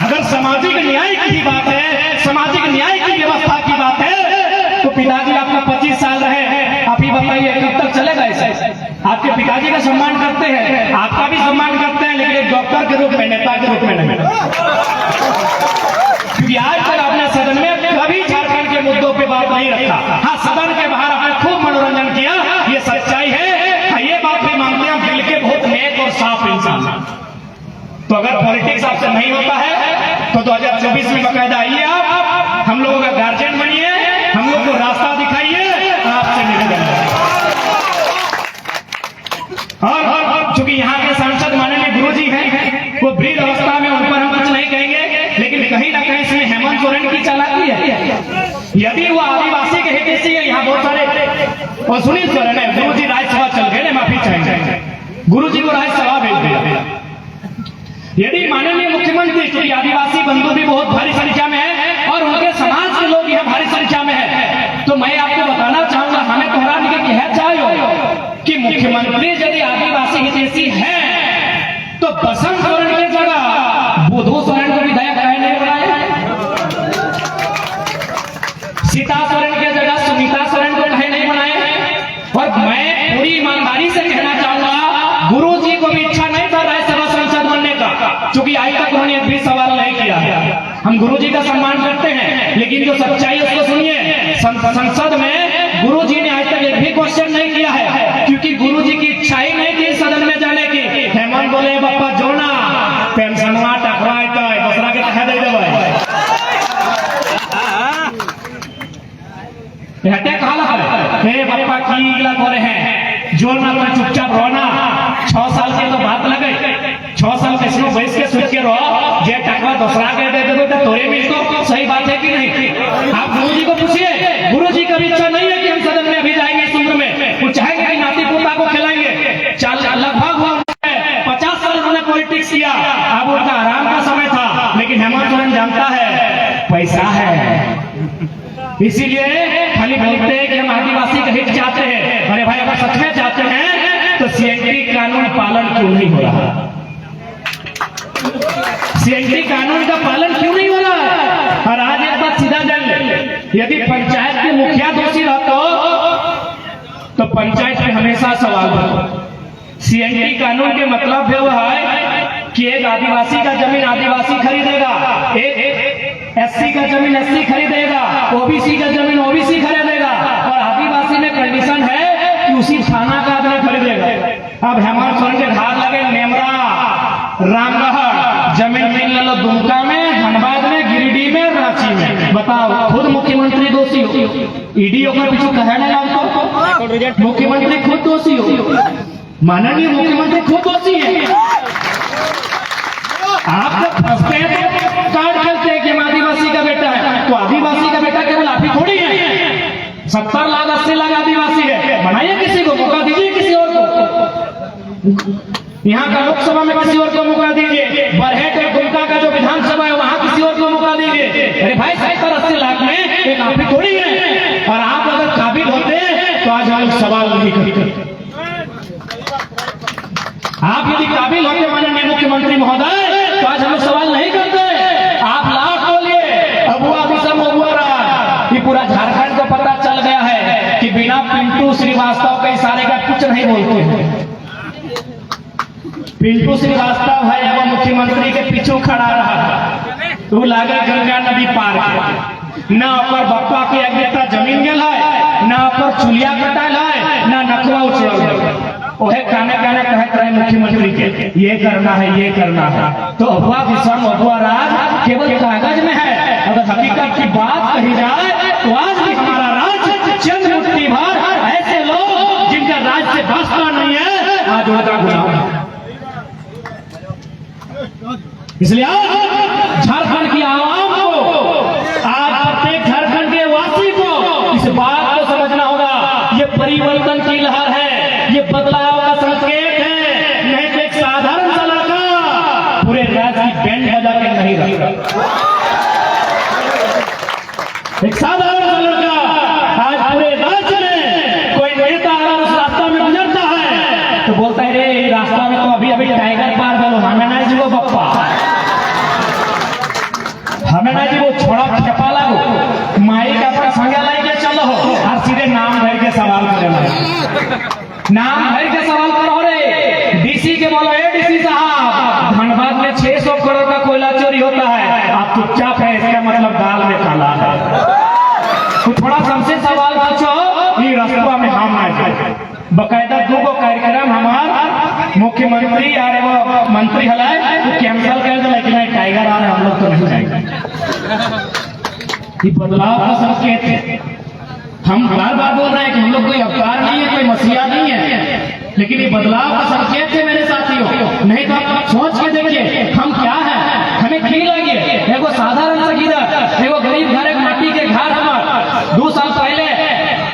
अगर सामाजिक न्याय की बात है, सामाजिक न्याय की व्यवस्था की बात है, तो पिताजी आपका 25 साल रहे, आप ही बताइए कब तक चलेगा ऐसा? आपके पिताजी का सम्मान करते हैं, आपका भी सम्मान करते हैं, लेकिन एक डॉक्टर के रूप में, नेता के रूप में नहीं, क्योंकि आज तक आपने सदन में कभी नहीं होता है तो 2024 में बकायदा आइए आप, हम लोगों का गार्जियन बनिए, हम लोग को रास्ता दिखाइए, आपसे निवेदन है। और चूंकि यहाँ के सांसद माननीय गुरुजी हैं, वो वृद्ध अवस्था में, उन पर हम कुछ नहीं कहेंगे, लेकिन कहीं ना कहीं इसमें हेमंत सोरेन की चालाकी है। यदि वो आदिवासी के हितैषी है, यहाँ बहुत सारे, और सुनील सोरेन है, गुरुजी राज्यसभा चल गए, माफी चाहेंगे, गुरुजी को राज्यसभा भेज दिया। यदि माननीय मुख्यमंत्री, क्योंकि आदिवासी बंधु भी बहुत भारी संख्या में है और उनके समाज के लोग यहाँ भारी संख्या में है, तो मैं आपको बताना चाहूंगा, हमें तोहरान के कह चाहिए कि मुख्यमंत्री यदि आदिवासी हितैषी है तो बसंत सोरेन की जगह बुधू सोरेन को विधायक काहे नहीं बनाए, सीता सोरेन की जगह सुनीता सोरेन को काहे नहीं बनाए। और मैं पूरी ईमानदारी से कहना चाहूंगा, गुरुजी को भी इच्छा नहीं था राज्यसभा सांसद बनने का, क्योंकि आज तक उन्होंने एक भी सवाल नहीं किया है। हम गुरुजी का सम्मान करते हैं, लेकिन जो सच्चाई है उसको सुनिए। संसद में गुरुजी ने आज तक एक भी क्वेश्चन नहीं किया है, क्योंकि गुरुजी की इच्छा ही नहीं थी सदन में जाने की। हेमंत बोले बप्पा जोना पेंशनवा टकरा दूसरा के कह दे हटे कहा हे बप्पा की करे हैं जोर में अपना चुपचाप रोना। 6 साल की तो बात लगे, 6 साल कैसे बैठ के सोच के रहो, जे टकवा दूसरा के दे दे तो तोरे में इसको सही बात है कि नहीं। आप गुरुजी को पूछिए, गुरुजी का भी इच्छा नहीं है कि हम सदन में अभी जाएंगे इस उम्र में, वो चाहेंगे कि नाती पोता को खिलाएंगे। लगभग 50 साल उन्होंने पॉलिटिक्स किया, अब उनका आराम का समय था, लेकिन हेमंत सोरेन जानता है पैसा है, इसीलिए खाली बोलते हैं कि हम आदिवासी का हित चाहते हैं। अरे भाई, अगर सच में चाहते हैं तो सीएनटी कानून पालन क्यों नहीं हो रहा? सीएनटी कानून का पालन क्यों नहीं हो रहा? और आज एक बात सीधा जान ले, यदि पंचायत के मुखिया दोषी रहते तो पंचायत पे हमेशा सवाल होता। सीएनटी कानून के मतलब है कि एक आदिवासी का जमीन आदिवासी खरीदेगा, एक एससी का जमीन एससी खरीदेगा, ओबीसी का जमीन ओबीसी खरीदेगा, और आदिवासी में कंडीशन है कि उसी थाना का आदमी खरीदेगा। अब हेमंत सोरेन के धार लगे नेमरा, रामगढ़, जमीन मिल लो दुमका में, धनबाद में, गिरिडीह में, रांची में। बताओ, खुद मुख्यमंत्री दोषी हो, ईडी का पीछू कहे ना आपको, मुख्यमंत्री खुद दोषी हो, माननीय मुख्यमंत्री खुद दोषी है। आप जब फंसते हैं तो कार्ड खेलते हैं कि हम आदिवासी का बेटा है, तो आदिवासी का बेटा केवल आप ही थोड़ी है। 70 लाख 80 लाख आदिवासी है, बनाइए किसी को, मौका दीजिए किसी और को। यहाँ का लोकसभा में किसी और को मौका दीजिए, बरहेट और दुमका का जो विधानसभा है वहां किसी और को मौका दीजिए। अरे भाई, 70-80 लाख में एक आप ही थोड़ी है, और आप अगर काबिल होते तो आज हम सवाल नहीं करते। आप यदि काबिल होते माननीय मुख्यमंत्री महोदय तो आज हम सवाल नहीं करते। आप लाख बोलिए, अबुआ विषम अबुआ रहा, ये पूरा झारखंड को पता चल गया है कि बिना पिंटू श्रीवास्तव के इशारे का कुछ नहीं बोलते हैं। पिंटू श्रीवास्तव है वो मुख्यमंत्री के पीछे खड़ा रहा, तो लागे गंगा नदी पार के, न ओकर बप्पा के अगेता जमीन गेल है, न ओकर चुलिया कटाल है, न नखवा उछल है। ओहे काने काने कहते रहे मुख्यमंत्री के ये करना है, ये करना है। तो अफवाह विषम अफवाह राज केवल कागज में है, अगर हकीकत की बात कही जाए तो आज भी हमारा राज्य चंद मुट्ठी भर ऐसे लोग जिनका राज्य से वास्ता नहीं है, आज उनका गुलाम है। इसलिए आज झारखंड की आवाम को, आज प्रत्येक झारखंड के वासी को इस बात को समझना होगा, ये परिवर्तन की लहर है, ये बदलाव का संकेत है, नहीं तो एक साधारण सा लड़का पूरे राज्य की बैंड बजा के नहीं रखता। एक साधारण सा लड़का आज पूरे राज्य में कोई नेता अगर उस रास्ता में गुजरता है तो बोलता है रे रास्ता में तो अभी अभी टाइगर पार करो, हमें ना जी वो बप्पा, हमें ना जी वो छोड़ा खेपा लागो, माई का अपना संज्ञा लेके चलो और सीधे नाम भर के सवाल करें, नाम भर के सवाल करो। रे डीसी के बोलो, ए डीसी साहब, धनबाद में 600 करोड़ का कोयला चोरी होता है, आप चुपचाप है, इसका मतलब दाल में काला है। तो थोड़ा सबसे सवाल पूछो, ये रास्ता में हम आए बकायदा 2 कार्यक्रम हमार मुख्यमंत्री और वो मंत्री हलाए कैंसिल कर दिया, लेकिन टाइगर आ रहे हैं, हम लोग तो नहीं जाएंगे। ये बदलाव का संकेत है। हम बार बार बोल रहे हैं कि हम लोग कोई अवतार नहीं है, कोई मसीहा नहीं है, लेकिन ये बदलाव का संकेत है मेरे साथियों। नहीं तो आप सोच के देखिए हम क्या है, हमें खी लगी एगो साधारण सा गिरा, एगो गरीब घर, एक माटी के घर, हमार 2 साल पहले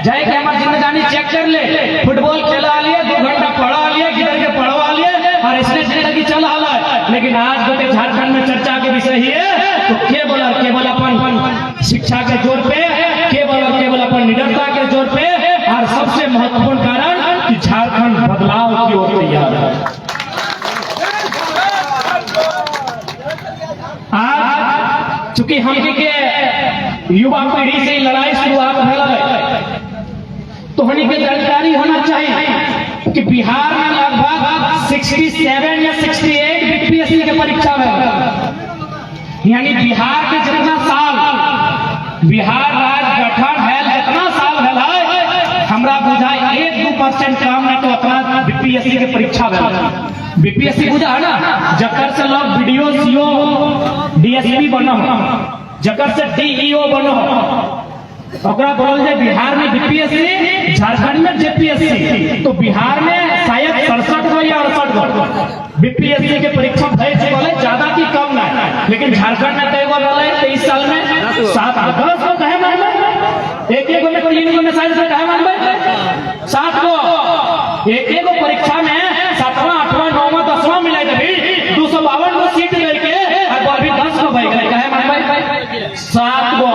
जाए के हमारे जिंदगानी चेक कर ले, फुटबॉल खेला लिए, 2 घंटा पढ़ा लिए, गिर के पढ़वा लिए और इसने जिंदगी चला है। लेकिन आज गोटे झारखंड में चर्चा के विषय ही है तो केवल अपन शिक्षा के जोर पे, केवल अपन निडरता के जोर पे, और सबसे महत्वपूर्ण कारण कि झारखंड बदलाव की ओर तैयार है। आज चूंकि हम के युवा पीढ़ी से लड़ाई शुरुआत भेल है तो हनी के जानकारी होना चाहिए कि बिहार में लगभग 67 या 68 बीपीएससी के परीक्षा में, यानी बिहार के जितना साल बिहार राज्य गठन है, जितना साल भेल है, हमरा बुझाई 1-2% काम में तो अपना बीपीएससी के परीक्षा भेल। बीपीएससी बुझा है ना, जकर से लोग वीडियो सीओ डीएसपी बनो, जकर से डीईओ बनो, ओकरा बोल जाए बिहार में बीपीएससी, झारखंड में जेपीएससी। तो बिहार में शायद 67 गो या 68 गो बीपीएससी के परीक्षा भय चुके, ज्यादा की कम ना, लेकिन झारखंड में कई गो रहा 23 साल में 7-10 गो कहे मान, एक गो में 3 गो में शायद कहे मान 7 गो, एक गो परीक्षा में 7वां 8वां 9वां 10वां मिला 252 गो सीट लेके अभी 10 गो भाई कहे मान 7 गो।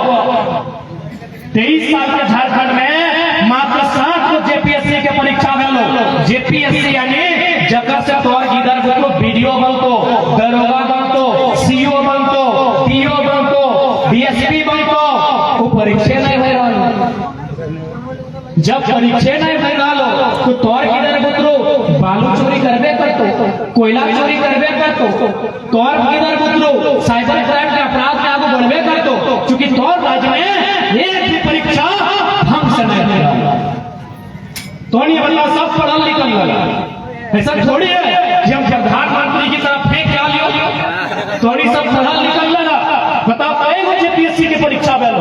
23 साल के झारखंड में मात्र 7 गो जेपीएससी के परीक्षा में लो। जेपीएससी यानी जगह से तोर इधर को वीडियो बनतो, दरोगा बनतो, सीओ बनतो, पीओ बनतो, डीएसपी बनतो, वो परीक्षा नहीं भर रहा। जब परीक्षा नहीं भर रहा तो तोर इधर बुतरो बालू चोरी करबे करतो, कोयला चोरी करबे करतो, तोर इधर बुतरो साइबर क्राइम के अपराध में आगे बढ़बे करतो, क्योंकि तोर राज्य में एक भी परीक्षा हम से नहीं दे रहा। तो नहीं बल्ला सब पढ़ल लिखल वाला, ऐसा थोड़ी है कि हम प्रधानमंत्री की तरफ फेंक क्या लियो, थोड़ी सब पढ़ल लिखल लगा। बताओ कई जेपीएससी की परीक्षा भेल,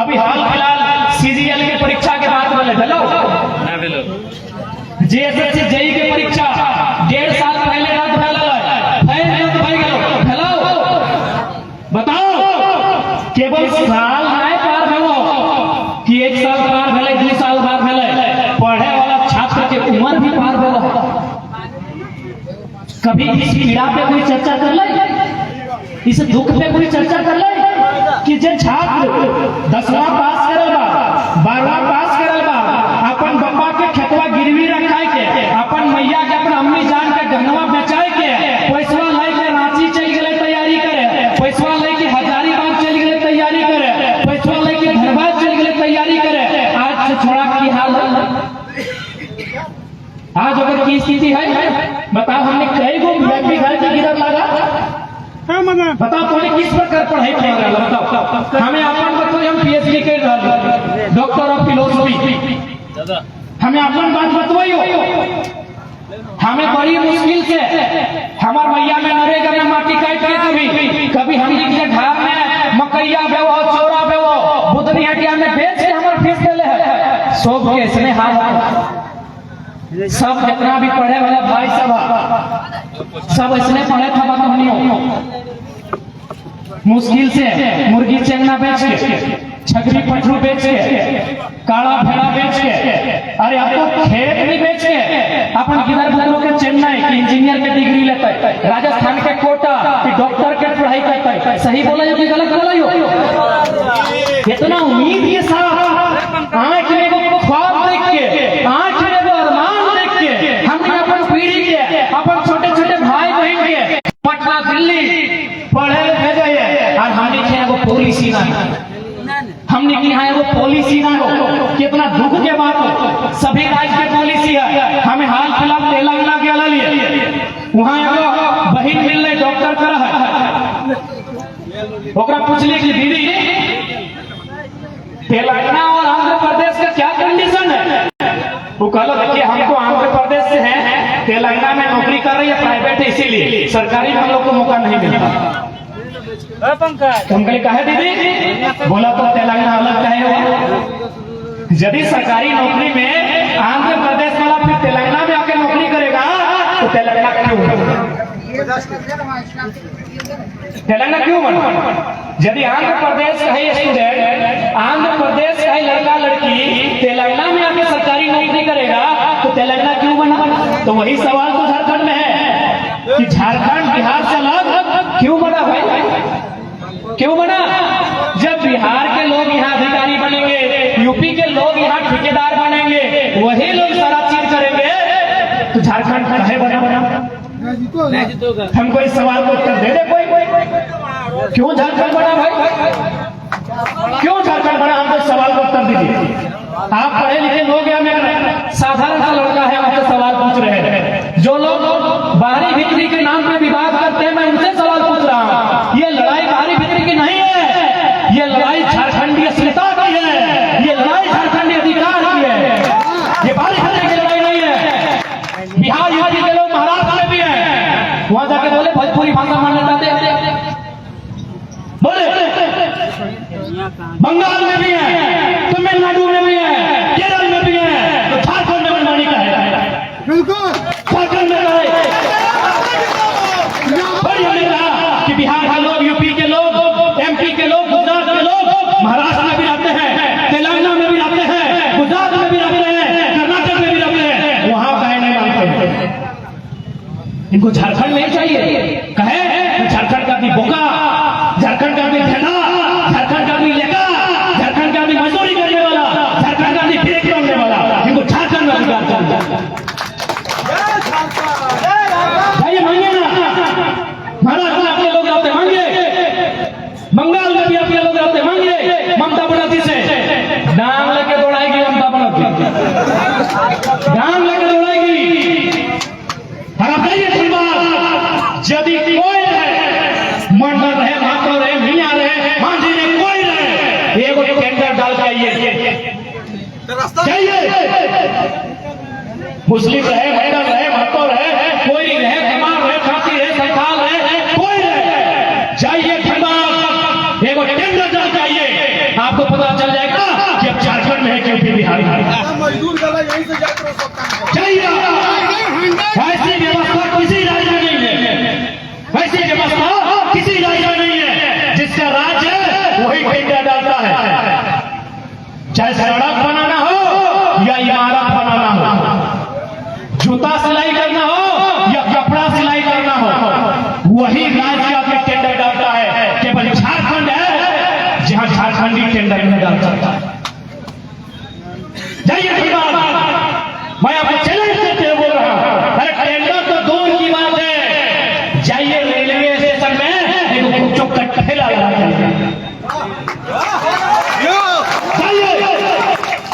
अभी हाल फिलहाल सीजीएल की परीक्षा के बाद वाले भेलो, जेएसएससी जेई की परीक्षा 1.5 साल पहले रद्द भेल, बताओ केवल साल नहीं पार भेलो कि 1 साल पार भेले, 2 साल पार भेले, पढ़े वाला छात्र के उम्र भी पार भेलो। कभी इस पीड़ा पे कोई चर्चा कर ले, इस दुख पे कोई चर्चा कर ले कि जे छात्र 10वां पास करल बा, 12वां पास करल बा, अपन बाबा के खेतवा गिरवी रखाए के, अपन मैया के, अपन अम्मी जान के गहनवा बेचाए के, पैसा लेके रांची चल गए तैयारी करे, पैसा लेके हजारीबाग चल गए तैयारी करे, पैसा लेके धनबाद चल गए तैयारी करे। आज से छोड़ा की हाल है, आज अगर की स्थिति है बताओ, हमने कई गो व्यक्ति घर की गिरफ्त लगा, बताओ तुम्हें किस प्रकार पढ़ाई कर रहा है, बताओ हमें अपन बताओ, हम पीएचडी कर रहा है, डॉक्टर ऑफ फिलोसफी, हमें अपन बात बतवाइयो। हमें बड़ी मुश्किल से हमार मैया में नरेगा में माटी काट के कभी हम के घर में मकैया बेवो, चोरा बेवो, बुधनी हटिया में बेच के हमारे फीस देले है। सब के इसने हाल सब जितना भी पढ़े वाला भाई सब इसने पढ़े था, बात मुश्किल से मुर्गी चेंगना बेच के, छकरी पटरू बेच के, काला भेड़ा बेच के, अरे आपको खेत भी बेच के, अपन किधर बुतरों के चेन्नई की इंजीनियर के डिग्री लेता है, राजस्थान के कोटा की डॉक्टर के पढ़ाई करता है। सही बोला या गलत बोला? इतना उम्मीद के साथ आंख में वो ख्वाब देख के, आंख में वो अरमान देख के हमने अपन पीढ़ी के, अपन छोटे छोटे भाई बहन के पटना दिल्ली पढ़े भेजे, और हमने क्या वो पॉलिसी ना, हमने की यहाँ वो पॉलिसी ना हो। कितना दुख के बात हो, सभी राज्य की पॉलिसी है। हमें हाल फिलहाल तेलंगाना के लिए वहाँ एगो बहन मिल रही डॉक्टर कर है, ओकरा पूछली कि दीदी तेलंगाना और आंध्र प्रदेश का क्या कंडीशन है? वो कहलो देखिए हम तो आंध्र प्रदेश से हैं, तेलंगाना में नौकरी कर रही है प्राइवेट, इसीलिए सरकारी में हम लोग को मौका नहीं मिलता। पंकज हम कहे कहे दीदी बोला तो तेलंगाना अलग कहे हुआ। यदि सरकारी नौकरी में आंध्र प्रदेश वाला फिर तेलंगाना में आके नौकरी करेगा तो तेलंगाना क्यों बना? तेलंगाना क्यों बना? यदि आंध्र प्रदेश का ही स्टूडेंट, आंध्र प्रदेश का ही लड़का लड़की तेलंगाना में आके सरकारी नौकरी करेगा तो तेलंगाना क्यों बना? तो वही सवाल तो झारखंड में है कि झारखंड बिहार से अलग क्यों बना भाई? क्यों बना? जब बिहार के लोग यहाँ अधिकारी बनेंगे, यूपी के लोग यहाँ ठेकेदार बनेंगे, वही लोग सारा चीज करेंगे, तो झारखंड काहे बना? हमको इस सवाल को उत्तर दे दे कोई। क्यों झारखंड बना भाई? क्यों झारखंड बना? हमको इस सवाल को उत्तर दीजिए। आप पढ़े लिखे लोग या मैं साधारण सा लड़का है, आपसे सवाल पूछ रहे हैं। जो लोग बाहरी भीतरी के नाम पे विवाद करते हैं, मैं उनसे सवाल पूछ रहा हूँ। ये लड़ाई बाहरी भीतरी की नहीं है, ये लड़ाई झारखंडीय अस्मिता की है, ये लड़ाई झारखंडीय अधिकार की है। ये बाहरी भीतरी की लड़ाई नहीं है। बिहार यूपी के लोग महाराष्ट्र में भी है, वहां जाके बोले भोजपुरी भाषा मान्यता दे, बोले बंगाल में भी है, तमिलनाडु में भी है, केरल में भी है, तो झारखंड में मनमानी का है? बिल्कुल झारखंड में है। और हमने कहा कि बिहार के लोग, यूपी के लोग, एमपी के लोग, गुजरात के लोग महाराष्ट्र में भी रहते हैं, तेलंगाना में भी रहते हैं, गुजरात में भी रहते हैं, कर्नाटक में भी रहते हैं, वहां कहे नहीं मानते। इनको झारखंड नहीं चाहिए। कहे झारखंड का भी बोका, झारखंड का भी ठेला, झारखंड का भी लेका, झारखंड का भी मजदूरी करने वाला, झारखंड का भी फेंक रोकने वाला, इनको झारखंड में अधिकार चाहिए। भाई मांगे ना, महाराष्ट्र में आपके लोग रहते मांगे, बंगाल में भी आपके लोग रहते मांगे। ममता बनर्जी से डांग लेके दौड़ाएगी, ममता बनर्जी डांग लेके दौड़ाएगी। और आप कहिए यदि कोई रहे, मंडल रहे, महातो रहे, मियाँ रहे, मांझी रहे, कोई रहे, एगो टेंडर डाल के आइए, मुस्लिम रहे, मंडल रहे, महतो रहे, कोई रहे, कमार रहे, खाती रहे, संथाल रहे, कोई रहे, जाइए धनबाद, एगो टेंडर डाल के आइए, आपको पता चल जाएगा कि अब झारखंड में है कि यूपी बिहार में। मजदूर गला यहीं से जाकर सकता जाइए, ऐसी व्यवस्था किसी राज्य में नहीं है, वैसी व्यवस्था किसी राज्य में नहीं है। जिसका राज्य है वही टेंडर डालता है, चाहे सड़क बनाना हो या इमारत बनाना हो, जूता सिलाई करना हो या कपड़ा सिलाई करना हो, वही राज्य आपके टेंडर डालता है। केवल झारखंड है जहां झारखंडी टेंडर नहीं डाल सकता। जाइए मैं आपको चैलेंज करते हुए बोल रहा हूं, अरे टेंडर तो दूर की बात है, जाइए रेलवे स्टेशन में जो ठेला लगा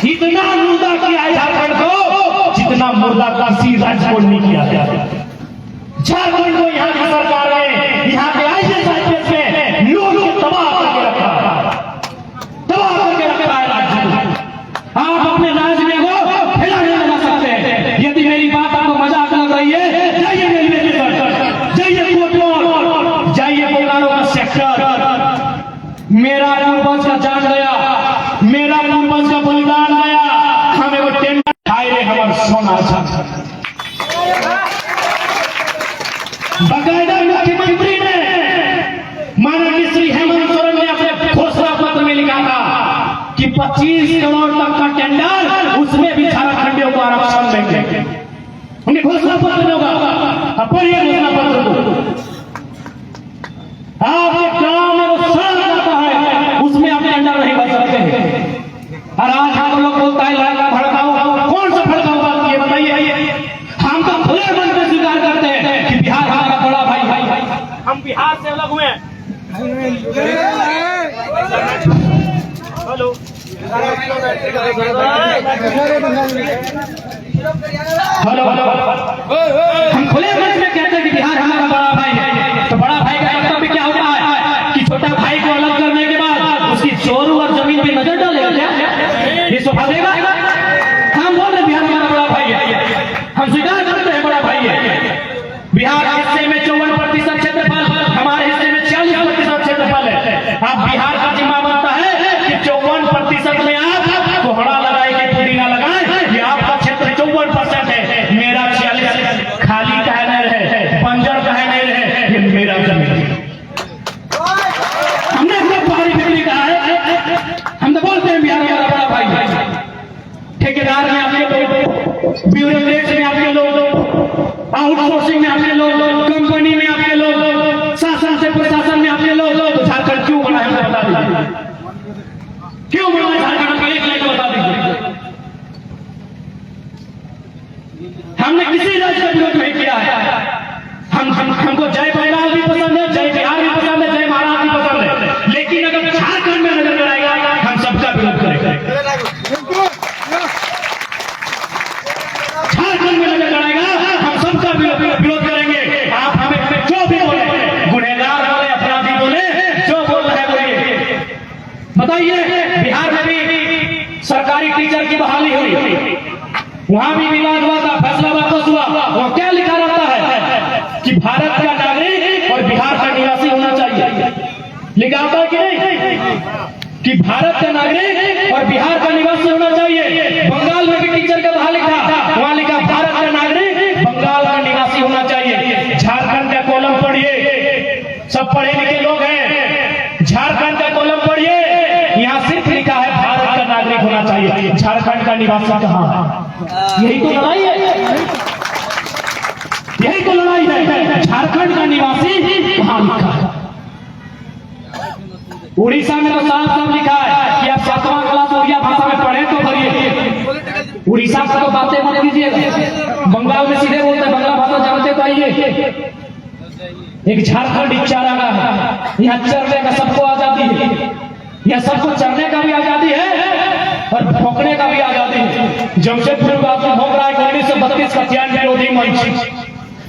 इतना मुर्दा किया है झारखंड को जितना मुर्दा किसी राज्य को नहीं किया गया। झारखंड को यहाँ की सरकार ने, यहाँ के IAS में लोग तबाह करके रखा है राज्य को। आप अपने राज्य में वो ठेला नहीं लगा सकते हैं। यदि मेरी बात आपको मजाक लग रही है, जाइए रेलवे स्टेशन, जाइए कोटवार, जाइए बोकारो का सेक्टर। मेरा पूर्वज का जान गया, मेरा पूर्वज का बलिदान गया, हमें वो टेंडर खाए रे हमारे सोना था। बकायदा मुख्यमंत्री ने, माननीय श्री हेमंत सोरेन ने अपने घोषणा पत्र में लिखा था कि 25 करोड़ तक का टेंडर, उसमें भी झारखंडियों को आरक्षण देंगे। उन्हें घोषणा पत्र में होगा, पढ़िए घोषणा पत्र को। आपके गांव में वो सड़क जाता है, उसमें आप टेंडर नहीं बन सकते। और आज हम लोग बोलता है लड़का भड़काओ, कौन सा भड़काओ बात ये बताइए। हम तो खुले मन से स्वीकार करते हैं कि बिहार हमारा बड़ा भाई, हम बिहार से अलग हुए। हेलो हेलो, हम खुले मन में कहते हैं कि बिहार हमारा बड़ा भाई है। तो बड़ा भाई का मतलब भी क्या होता है कि छोटा भाई को अलग करने के बाद उसकी चोरू और जमीन पे नजर डालेगा क्या? ये शोभा देगा? हम बोल रहे बिहार हमारा बड़ा भाई है, हम स्वीकार करते हैं बड़ा भाई है। बिहार हिस्से में 54% क्षेत्रफल, हमारे हिस्से में 40% क्षेत्रफल ब्यूरोक्रेट में आपके लोग, आउटसोर्सिंग में आपके लोग, कंपनी में आपके लोग, शासन से प्रशासन में आपके लोग। तो झारखंड क्यों बना है मुझे बता दीजिए, क्यों बना है झारखंड का एक लाइन बता दीजिए। हमने किसी राज्य का विरोध नहीं किया है। हमको जय बंगाल भी पसंद है, जय बिहार भी पसंद है, जय महाराष्ट्र भी पसंद है, लेकिन अगर झारखंड में नजर आएगा हम सबका विरोध करेंगे। झारखंड में नजर आएगा हम सबका विरोध करेंगे। आप हमें जो भी बोले, गुनहगार बोले, अपराधी बोले, जो बोल रहे बोलिए। बताइए, बिहार में भी सरकारी टीचर की बहाली हुई, वहां भी विवाद हुआ था, फैसला वापस हुआ। वहां क्या लिखा रहता है कि भारत का नागरिक और बिहार का निवासी होना चाहिए। लिखा होता है कि नहीं कि भारत का नागरिक और बिहार का निवासी होना चाहिए। बंगाल में भी टीचर का बहाली था, वहां लिखा भारत का नागरिक, बंगाल का निवासी होना चाहिए। झारखंड का कॉलम पढ़िए, सब पढ़े लिखे लोग हैं, झारखंड का कॉलम पढ़िए, यहाँ सिर्फ लिखा है भारत का नागरिक होना चाहिए, झारखंड का निवासी कहाँ है? यही तो लड़ाई है, यही तो लड़ाई है। झारखंड का निवासी कहाँ लिखा है? उड़ीसा में तो साफ साफ लिखा है कि आप 7वां क्लास उड़िया भाषा में पढ़े तो भरिए। उड़ीसा का तो बातें मत कीजिए, बंगाल में सीधे बोलते हैं, बंगला भाषा जानते तो आइए। एक झारखंड इच्छा रहा है, यहाँ चरने का सबको आजादी है, यहाँ सबको चरने का भी आजादी है और भौंकने का भी आजादी है। जमशेदपुर में आदमी भौंक रहा है 1932 का ज्ञान विरोधी मंच।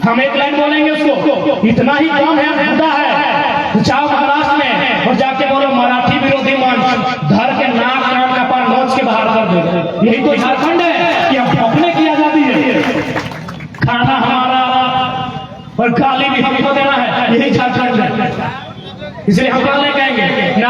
हम एक लाइन बोलेंगे उसको, इतना ही कम है, मुद्दा है। जाओ महाराष्ट्र में और जाके बोलो मराठी विरोधी मंच, धर के नाक कान का पान नोच के बाहर कर दो। यही तो झारखंड है कि हम भौंकने की आजादी है, खाना हमारा और गाली भी हमको देना है, यही झारखंड है। इसलिए हम नहीं कहेंगे ना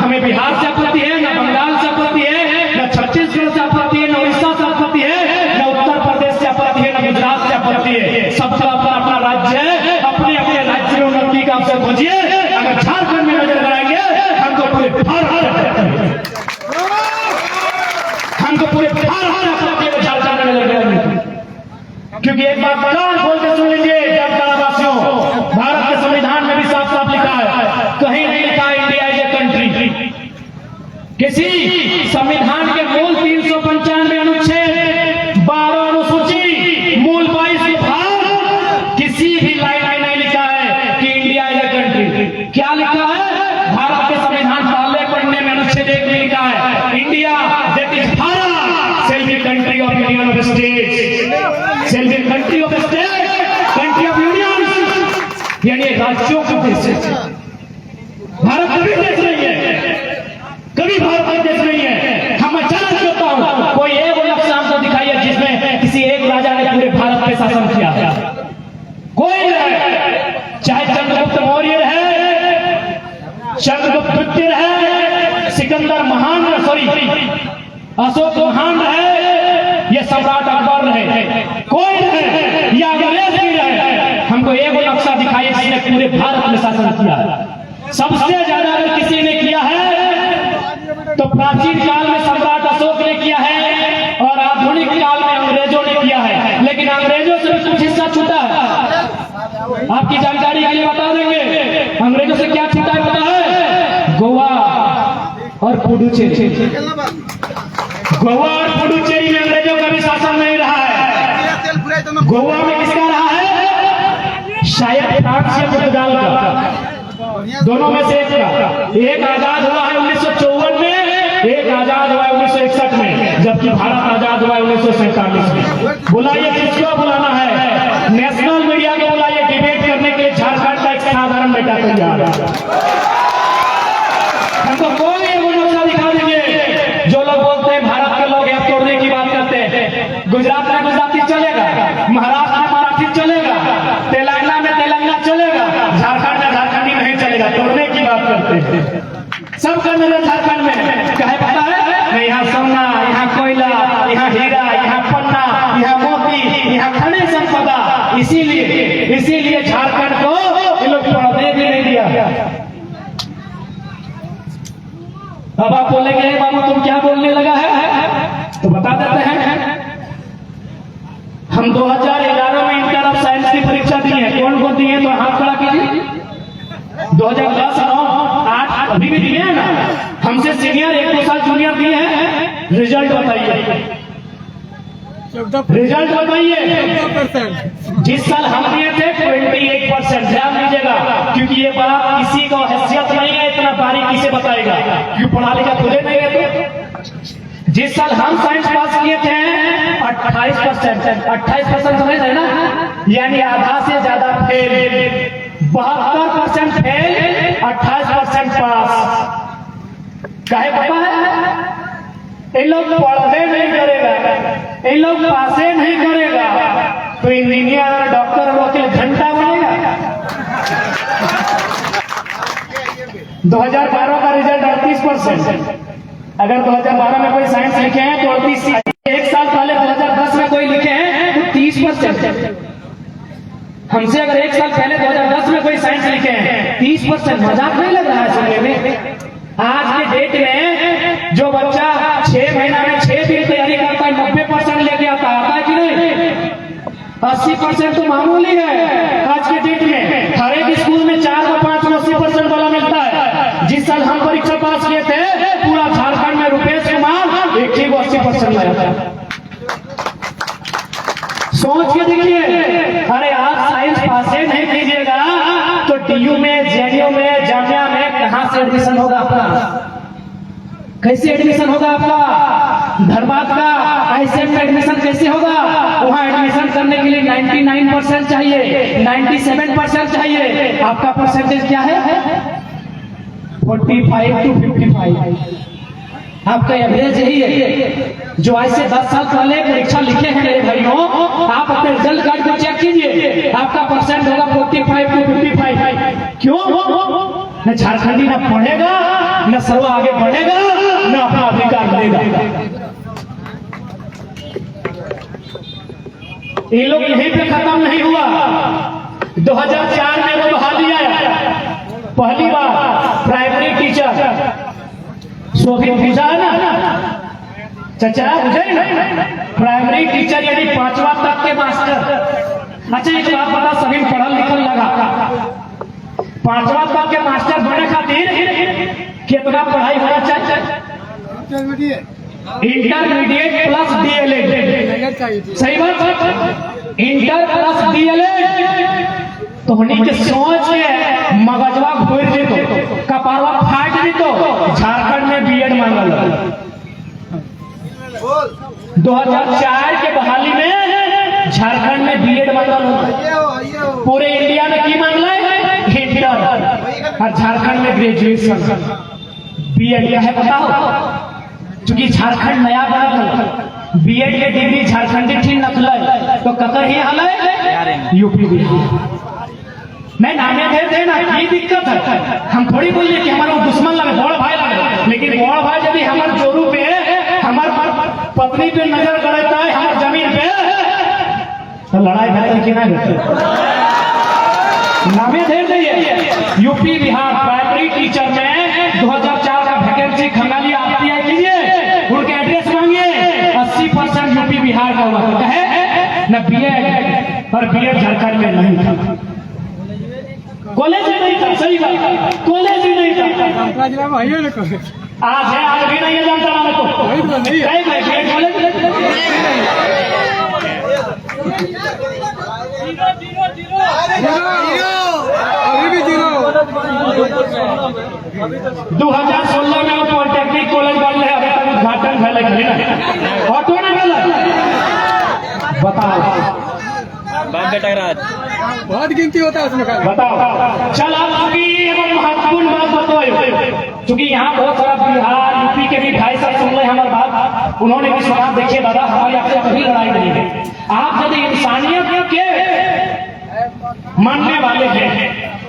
हमें बिहार से आपत्ति है, ना बंगाल से आपत्ति है, ना छत्तीसगढ़ से आपत्ति है, ना उड़ीसा से आपत्ति है, ना उत्तर प्रदेश से आपत्ति है, ना गुजरात से आपत्ति है। सबका अपना अपना राज्य है, अपने अपने राज्य में उन्नति का अवसर खोजिए। अगर झारखंड में नजर आएंगे हमको पूरे भारत झारखंड में नजर आएंगे। क्योंकि एक बात कान खोल के सुन लीजिए वासियों, भारत के संविधान में भी साफ साफ लिखा है, कहीं नहीं लिखा इंडिया इज ए कंट्री। किसी संविधान के मूल 395 अनुच्छेद 12 अनुसूची मूल 22 भाग किसी भी लाइन में नहीं लिखा है कि इंडिया इज ए कंट्री। क्या लिखा है? भारत के संविधान पहले पढ़ने में अनुच्छेद 1 में लिखा है India that is Bharat shall be country of union of states, shall be country of states, country of union, यानी राज्यों का देश है। भारत कभी देश नहीं है, कभी भारत का देश नहीं है। हम अचानक करता हूं कोई एक नक्शा हमको दिखाइए जिसमें किसी एक राजा ने पूरे भारत पे शासन किया, कोई नहीं। चाहे चंद्रगुप्त मौर्य है, चंद्रगुप्त द्वितीय है, सिकंदर महान, सॉरी अशोक महान है, ये सम्राट अकबर रहे, कोई रहे या अंग्रेज भी रहे, हमको एक नक्शा दिखाइए जिसने पूरे भारत में शासन किया है। सबसे ज्यादा अगर किसी ने किया है तो प्राचीन काल में सम्राट अशोक ने किया है और आधुनिक काल में अंग्रेजों ने किया है, लेकिन अंग्रेजों से भी कुछ हिस्सा छूटा है। आपकी जानकारी के लिए बता देंगे, अंग्रेजों से क्या छूटा है पता है? गोवा और पुडुचेरी। गोवा और पुडुचेरी में अंग्रेजों का भी शासन नहीं रहा है। गोवा में किसका रहा है? शायद फ्रांस या पुर्तगाल का, दोनों में से एक का। एक आजाद हुआ है 1954 में, एक आजाद हुआ है 1961 में, जबकि भारत आजाद हुआ है 1947 में। बुलाइए, किसको बुलाना है? नेशनल मीडिया को बुलाइए डिबेट करने के लिए। झारखंड का एक साधारण बेटा तैयार है, हमको कोई नक्शा दिखा दीजिए। जो लोग बोलते हैं भारत के लोग अब तोड़ने की बात करते हैं, गुजरात में गुजराती चलेगा, महाराष्ट्र में मराठी चलेगा, तेलंगाना में तेलंगाना चलेगा, झारखंड में झारखंडी नहीं चलेगा, तोड़ने की बात करते हैं। सब कर मेरे झारखंड में कहे पता है, यहाँ सोना, यहाँ कोयला, यहाँ हीरा, यहाँ पन्ना, यहाँ मोती, यहाँ खनिज संपदा, इसीलिए झारखंड को ये लोग पढ़ने भी नहीं दिया। अब आप बोलेंगे बाबू तुम क्या बोलने लगा है, तो बता देते हैं हम 2011 में इंटर ऑफ साइंस की परीक्षा दी है। कौन कौन दिए तो हाथ खड़ा कीजिए। 2010, 9, 8 अभी भी दिए हैं ना। हमसे सीनियर 1-2 साल जूनियर दिए हैं। रिजल्ट बताइए, रिजल्ट बताइए। जिस साल हम दिए थे 28%। ध्यान दीजिएगा, क्योंकि ये बात किसी को हैसियत नहीं है इतना बारीकी से बताएगा, क्यों पढ़ा लिखा खुदे नहीं है। जिस साल हम साइंस पास किए थे 28%। 28% समझ रहे ना, यानी आधा से ज्यादा फेल। 72% फेल, 28% पास। काहे पता है? इन लोग पढ़े नहीं करेगा, इन लोग पासे नहीं करेगा तो इंजीनियर, डॉक्टर, वकील घंटा बनेगा। 2012 का रिजल्ट 38%। अगर 2012 में कोई साइंस लिखे हैं तो 38। एक साल पहले 2010 में कोई लिखे हैं तो 30%। हमसे अगर एक साल पहले 2010 में कोई साइंस लिखे हैं 30%। मजाक नहीं लग रहा है सुनने में? आज के डेट में जो बच्चा 6 महीना में 6 दिन तैयारी करता है 90% लेके आता है कि नहीं? 80% तो मामूली है आज के डेट में। हर एक स्कूल में 4 व 5 में 80% वाला मिलता है। जिस साल हम परीक्षा पास किए थे पूरा झारखंड में रुपेश कुमार एक ही 80% लाया था। सोच के देखिए। अरे आप साइंस पासे नहीं कीजिएगा तो डीयू में, जेएनयू में, जामिया में कहां से एडमिशन होगा आपका? कैसे एडमिशन होगा आपका? धनबाद का आईसीएम में एडमिशन कैसे होगा? वहां एडमिशन करने के लिए 99% चाहिए, 97% चाहिए। आपका परसेंटेज क्या है? 45 to 55। आपका एवरेज यही है। जो आज से 10 साल पहले परीक्षा लिखे हैं मेरे भाइयों, आप अपने रिजल्ट कार्ड को चेक कीजिए, आपका परसेंट होगा 45 to 55। क्यों? न झारखंडी न पढ़ेगा, न सर्व आगे बढ़ेगा, न अपना अधिकार लेगा। ये लोग यहीं पे खत्म नहीं हुआ। 2004 में वो बहाली आया, पहली बार प्राइमरी टीचर शोभित पूजा है ना चाचा, बुझे नहीं? प्राइमरी टीचर यानी 5वां तक के मास्टर। अच्छा एक बात बता, सभी पढ़ल लिखल लगा 5वां तक के मास्टर बने खातिर कितना पढ़ाई होना चाहिए? Intermediate plus DElEd. सही बात, इंटर प्लस डीएलएड। तो हमने के सोच के मगजवा घूर जीतो, कपारवा फाट जीतो। झारखंड में बीएड मांगल 2004 के बहाली में झारखंड में बीएड मांगल। पूरे इंडिया में की मांगला है? इंटर। और झारखंड में ग्रेजुएशन। बीएड क्या है बताओ? क्योंकि झारखंड नया बना, बीएड के डिग्री झारखंडी ठीक नखल तो कतर ही हल यूपी बिहार। मैं नामे दे देना की दिक्कत है। हम थोड़ी बोलिए कि हमारा दुश्मन लगे, बड़ भाई लगे, लेकिन बड़ भाई यदि हमारे जोरू पे, हमारे पत्नी पे नजर गड़ता है, हमारे जमीन पे, तो लड़ाई बेहतर की नहीं बेहतर। नामे दे दिए। यूपी बिहार प्राइमरी टीचर में 2004 का वैकेंसी खंगाली आती है कीजिए, उनके एड्रेस मांगिए। 80% यूपी बिहार का हुआ है न बीएड, और बीएड झारखंड में नहीं था। कॉलेज ही नहीं था। सही बात, कॉलेज ही नहीं था। आज है, आज भी नहीं है जानता ना तो नहीं है कॉलेज। 2016 में पॉलिटेक्निक कॉलेज बन रहे, अभी तक उद्घाटन फैले ऑटो ना मिला। बताओ बाप बेटा राज बहुत गिनती होता है उसमें। बताओ। चल आप महत्वपूर्ण बात बताओ, क्योंकि यहाँ बहुत सारा बिहार यूपी के भी भाई साहब सुन रहे हैं हमारी बात। उन्होंने भी सुना, देखिए दादा हमारी आपसे कभी लड़ाई नहीं है। आप यदि इंसानियत के मानने वाले हैं,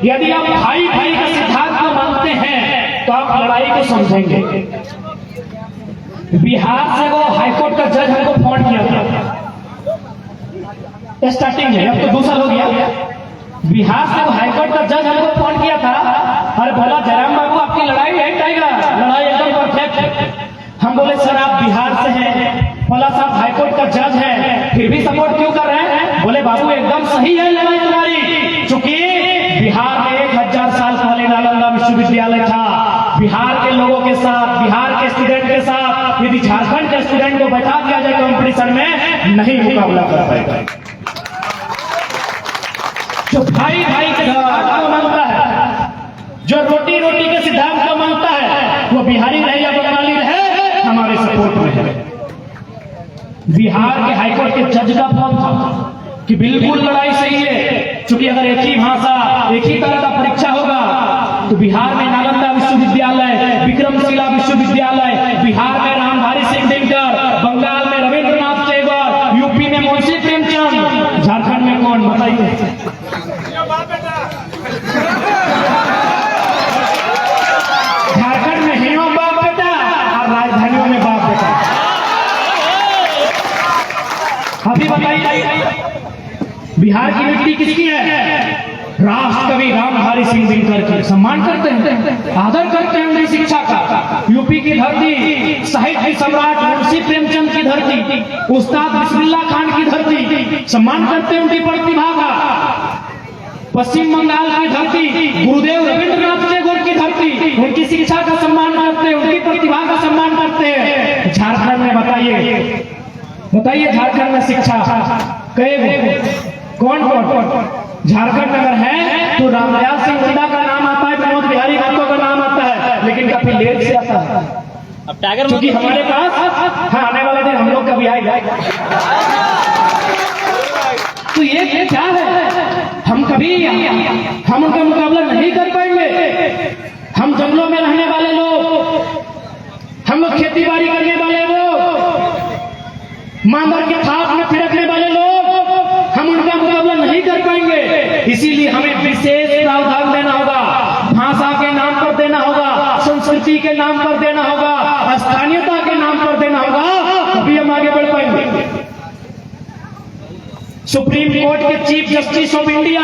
यदि आप भाई भाई का सिद्धांत को मानते हैं तो आप लड़ाई को समझेंगे। बिहार से वो हाईकोर्ट का जज हमको फोन किया था, स्टार्टिंग है, अब तो दूसरा हो गया। बिहार से वो हाईकोर्ट का जज हमको फोन किया था, अरे बोला जयराम बाबू आपकी लड़ाई है टाइगर, लड़ाई एकदम परफेक्ट। हम बोले सर आप बिहार से हैं, बोला साहब हाईकोर्ट का जज है, फिर भी सपोर्ट क्यों कर रहे हैं? सही है लड़ाई तुम्हारी, चूंकि बिहार में 1000 साल पहले नालंदा विश्वविद्यालय था। बिहार के लोगों के साथ, बिहार के स्टूडेंट के साथ यदि झारखंड के स्टूडेंट को बैठा दिया जाए कंपटीशन में, नहीं मुकाबला कर पाएगा। जो भाई भाई के सिद्धांत को मानता है, जो रोटी रोटी के सिद्धांत को मानता है, वो बिहारी रहे या बंगाली रहे, हमारे सपोर्ट में है। बिहार के हाईकोर्ट के जज का फॉर्म था कि बिल्कुल लड़ाई सही है, क्योंकि अगर एक ही भाषा, एक ही तरह का परीक्षा होगा तो बिहार में नालंदा विश्वविद्यालय, विक्रमशिला विश्वविद्यालय, बिहार में रामधारी सिंह दिनकर, बंगाल में रविंद्रनाथ टैगोर, यूपी में मुंशी प्रेमचंद, झारखंड में कौन बताइए? झारखंड में हिनो बाप बेटा और राजधानियों में बाप बेटा। अभी बताइए बिहार की मिट्टी किसकी है? राष्ट्र कवि रामधारी सिंह दिनकर की। सम्मान करते हैं, आदर करते हैं उनकी शिक्षा का। यूपी की धरती, साहित्य सम्राट मुंशी प्रेमचंद की धरती, उस्ताद बिस्मिल्लाह खान की धरती, सम्मान करते हैं उनकी प्रतिभा का। पश्चिम बंगाल की धरती, गुरुदेव रविंद्रनाथ टैगोर की धरती, उनकी शिक्षा का सम्मान करते हैं, उनकी प्रतिभा का सम्मान करते हैं। झारखंड में बताइए झारखंड में शिक्षा कौन झारखंड में अगर है तो रामदयाल सिंह हुड्डा का नाम आता है, विनोद बिहारी महतो का नाम आता है, लेकिन काफी लेट से आता है। अब टाइगर क्योंकि हमारे पास आने वाले दिन हम लोग का भी आएगा। तो ये क्या है? हम उनका मुकाबला नहीं कर पाएंगे। हम जंगलों में रहने वाले लोग, हम लोग खेती बाड़ी करने वाले लोग, मांदर के थाप में थिरकने वाले लोग, हम उनका मुकाबला नहीं कर पाएंगे। इसीलिए हमें विशेष प्रावधान देना होगा, भाषा के नाम पर देना होगा, संस्कृति के नाम पर देना होगा, स्थानीयता के नाम पर देना होगा, तभी हम आगे बढ़ पाएंगे। सुप्रीम कोर्ट के chief justice of India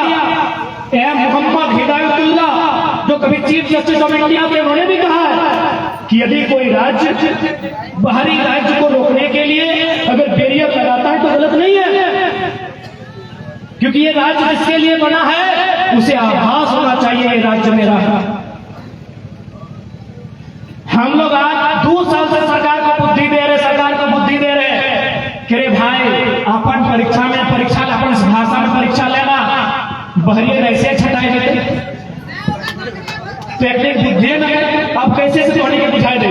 Mohammad Hidayatullah, जो कभी चीफ जस्टिस ऑफ इंडिया थे, उन्होंने भी कहा है कि यदि कोई राज्य बाहरी राज्य को रोकने के लिए अगर बैरियर लगाता है तो गलत नहीं है, क्योंकि ये राज्य जिसके लिए बना है उसे आभास होना चाहिए ये राज्य मेरा है। हम लोग आज 2 साल से सरकार को बुद्धि दे रहे कि रे भाई अपन परीक्षा अपन इस भाषा में परीक्षा लेना, बहरियर ऐसे छटाए देते तो एक बुद्धि न, अब कैसे से थोड़ी के बुझाई दे